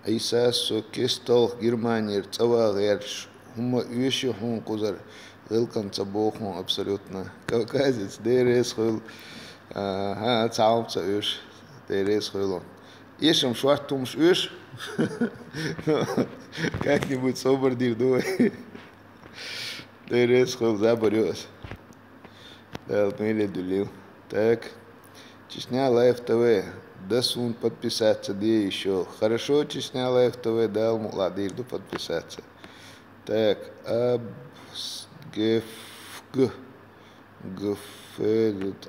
Иса Сокестал, Германия, Цавагерш, Хума Юши Хун Кузар, Велкан Цабохун, абсолютно. Кавказец, ДРС Хуил, Цаумца Юш, ДРС Хуилон. Ешем Швартумш Юш, как-нибудь собордив дуй. ДРС Хуил заборёс. Далмили дулил. Так, Чечня Лайв ТВ. Дасун подписаться, где еще? Хорошо, Чечня Лайв ТВ дал, ладно, иду подписаться. Так,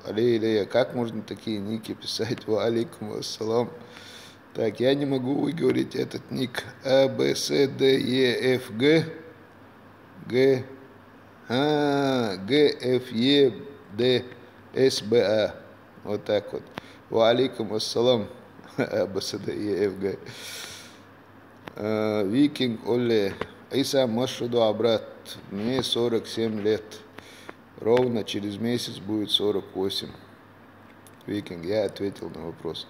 Аллея, как можно такие ники писать? Ва алейкум ассалам. Так, я не могу выговорить этот ник. А, Б, С, Д, Е, Ф, Г. Г. Г, Ф, Е, Д, С, Б, А. Вот так вот. Ва алейкум ассалам. А, Б, С, Д, Е, Ф, Г. Викинг Оле. Иса Машуду Абрат. Мне 47 лет. Ровно через месяц будет 48. Викинг, я ответил на вопрос.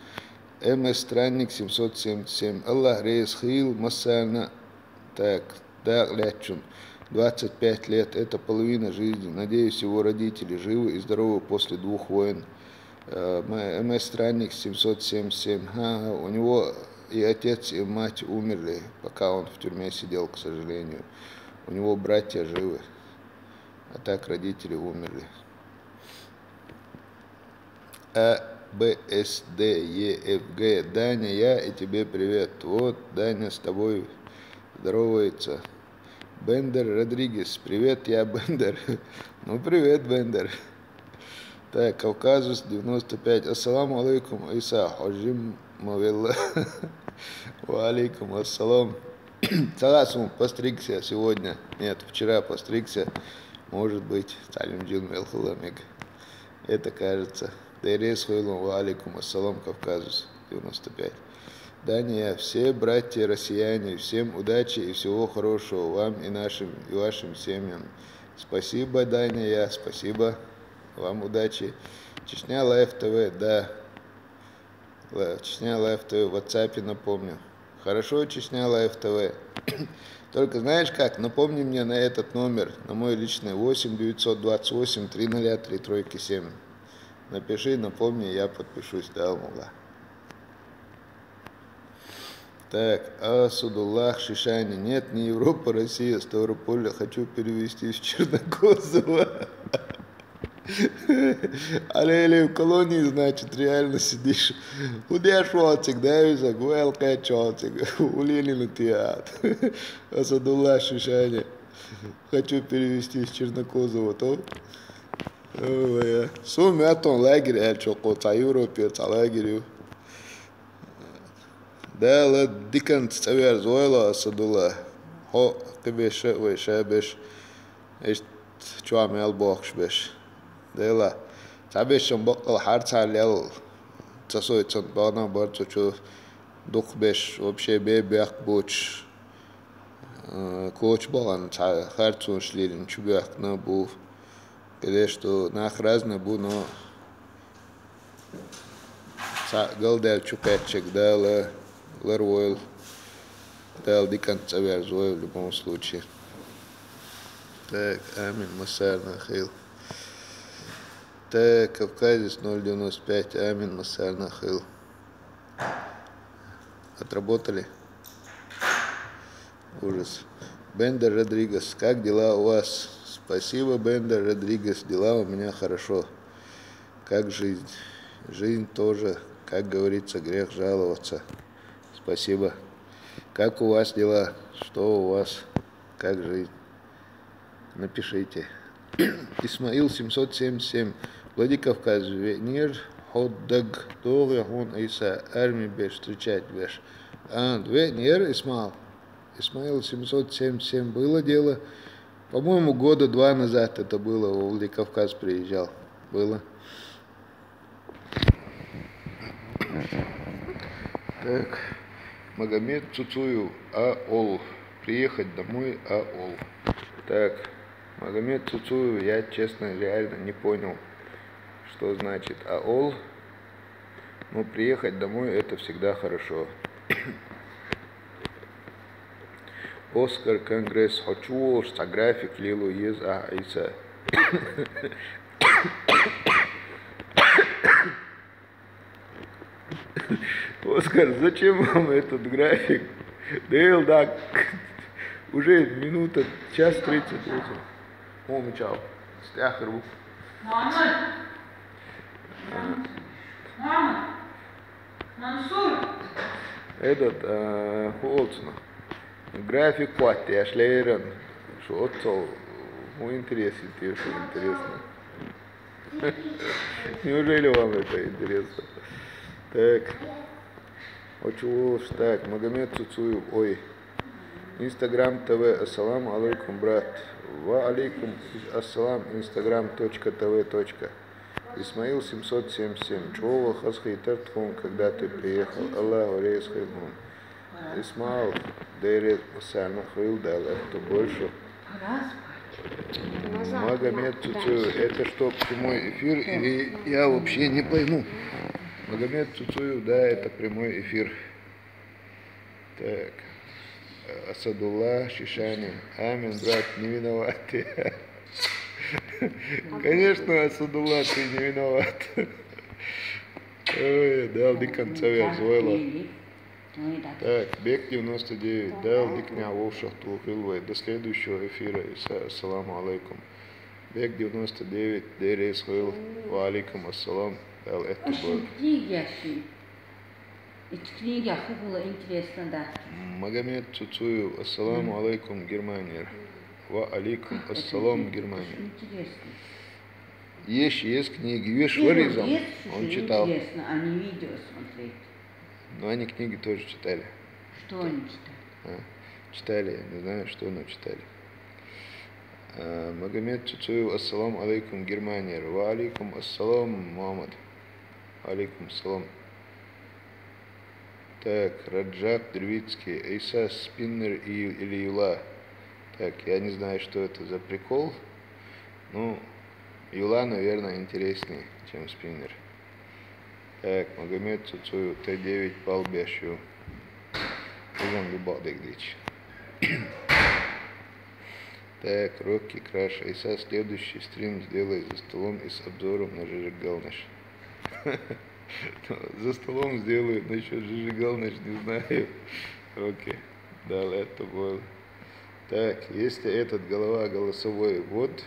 МС Странник 777. Аллах Рейс Хил Массана. Так, да, Лячун. 25 лет, это половина жизни. Надеюсь, его родители живы и здоровы после 2 войн. МС Странник 777. У него и отец, и мать умерли, пока он в тюрьме сидел, к сожалению. У него братья живы, а так родители умерли. А, Б, С, Д, Е, Ф, Г. Даня, я и тебе привет. Вот, Даня с тобой здоровается. Бендер Родригес. Привет, я Бендер. Ну, привет, Бендер. Так, Кавказус 95. Ассаламу алейкум, Иса Хаджим Мавилла. Ва алейкум ассалам. Саласум, постригся сегодня. Нет, вчера постригся. Может быть, Салим Джин Мелхуламик. Это кажется. Дайрес Хуйлум, ва алейкум ассалам, Кавказус 95. Даня, все братья россияне, всем удачи и всего хорошего вам и нашим, и вашим семьям. Спасибо, Даня, спасибо. Вам удачи. Чечня Лайв ТВ, да. Чечня Лайв ТВ, в WhatsApp напомню. Хорошо, Чечня Лайв ТВ. Только знаешь как, напомни мне на этот номер, на мой личный 8 928 303 337. Напиши, напомни, я подпишусь, да, Аллах. Так, Асудуллах Шишани. Нет, не Европа, Россия, Ставрополь. Хочу перевести в Чернокозово. Алле, в колонии, значит, реально сидишь. Удешь ватик, даешь, гуэлка чатик. Улили театр. Асудуллах Шишани. Хочу перевести в Чернокозово, то? Сумятон лагерь, я чокота Европе, лагерю. Да, ла дикан цавер зойла Асадулла. Хо, кебеш, вешабеш. Эшт чуам ялбохшбеш. Да, ла. Табешем бокал харцалял. Цасойцан бана барцучу. Духбеш, вообще бебях боч. Коч балан, харцун шлилин, чубях на був. Къде що нах разна бу, но гълдел чупечек, да, лървойл, да, дикан цавер зойл в любом случае. Так, Амин Масар Нахил. Так, Кавказец 095, Амин Масар Нахил. Отработали? Ужас. Бендер Родригес, как дела у вас? Спасибо, Бендер Родригес, дела у меня хорошо. Как жизнь? Жизнь тоже, как говорится, грех жаловаться. Спасибо. Как у вас дела? Что у вас? Как жизнь? Напишите. Исмаил 777. Владикавказ, Венер, Ходдаг, Долго, он Иса, армии беш, встречать беш. Венер, Исмаил 777. Было дело. По-моему, 2 года назад это было, в Владикавказ приезжал. Было. Так, Магомед Цуцуев, АОЛ. Приехать домой, АОЛ. Так, Магомед Цуцуев, я, честно, реально не понял, что значит АОЛ. Но приехать домой, это всегда хорошо. Оскар Конгресс, хочу график Лилу ез Айса. Оскар, зачем вам этот график? Дейл, да, уже минута, час 38. О, мечал, стяхару. Этот, Холцна. График платья, я шлейрен. Что отцов, мой интерес, интересно. Неужели вам это интересно? Так. Хочу так, Магомед Цуцуев, ой. Инстаграм ТВ, ассаламу алейкум, брат. Ва алейкум ассалам, instagram.tv. Исмаил 777. Чего хасхайтер твом, когда ты приехал? Аллаху рейс хайбун. Исмаил, дейрет масарну хвил дал, это больше. Магомед Цуцуев, это что, прямой эфир или я вообще не пойму? Магомед Цуцуев, да, это прямой эфир. Так. Асадулла Шишани. Амин, брат, не виноваты. Конечно, Асадулла, ты не виноват. Ой, дал дикан цавер зойла. Так, Бек 99. Дал дикня волшах тухилвай. До следующего эфира. Ассаламу алейкум. Бек 99. Дерейс хил. Ва алейкум ассалам. Дал это был. Книга было интересно, да. Магомед Цуцуев, ассаламу алейкум, Германия. Ва алейкум ассалам, Германия. Интересно. Есть книги. Видишь, вырезал, он читал. Интересно, а не видео смотреть. Но они книги тоже читали. Что они читали? Читали, я не знаю, что, но читали. Магомед Цуцуев, ассаламу алейкум, Германия. Ва алейкум ассалам, Мухаммад. Алейкум ассалам. Так, Раджаб Дрвицкий, Эйса Спиннер или Юла. Так, я не знаю, что это за прикол. Ну, Юла, наверное, интереснее, чем Спиннер. Так, Магомед Цуцуев, Т9, Пал Бящу. Ужин Любадек Дич. Так, Рокки Краш, Эйса, следующий стрим сделай за столом и с обзором на Жижик Галныш. За столом сделаю, насчет Жижигал, значит, не знаю. Окей, дал это было. Так, если этот голова голосовой ввод,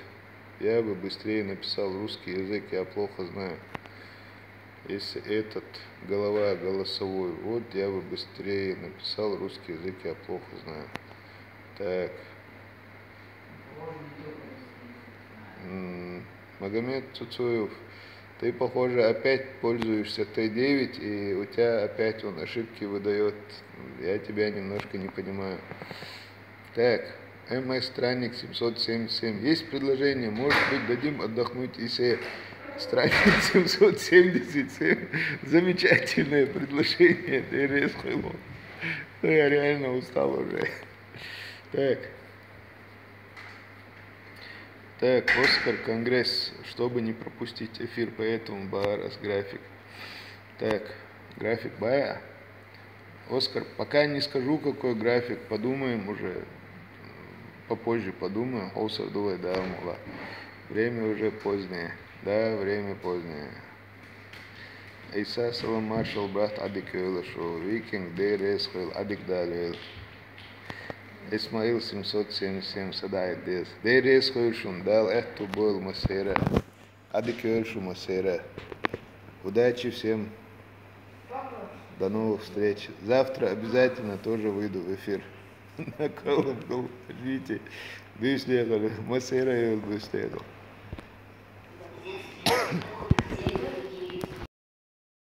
я бы быстрее написал русский язык, я плохо знаю. Если этот голова голосовой ввод, я бы быстрее написал русский язык, я плохо знаю. Так. Магомед Цуцуев. Ты, похоже, опять пользуешься Т9, и у тебя опять он ошибки выдает. Я тебя немножко не понимаю. Так, МС Странник 777. Есть предложение, может быть, дадим отдохнуть Исе. Странник 777. Замечательное предложение. Я реально устал уже. Так, Оскар Конгресс, чтобы не пропустить эфир, поэтому Баарас график. Так, график Бая. Оскар, пока не скажу, какой график, подумаем уже, попозже подумаем. Оусар дулай, да, мула. Время уже позднее, да, время позднее. Иса салам маршал, брат Адик Юлашу, Викинг, Дейрес, Адик Далюэл. Исмаил 777 садает дес. Дейрес Хойшун дал эту был масера. Адик Юлашу масера. Удачи всем. До новых встреч. Завтра обязательно тоже выйду в эфир. На колокол. Ждите. Бюслегали. Масера и бюслегал.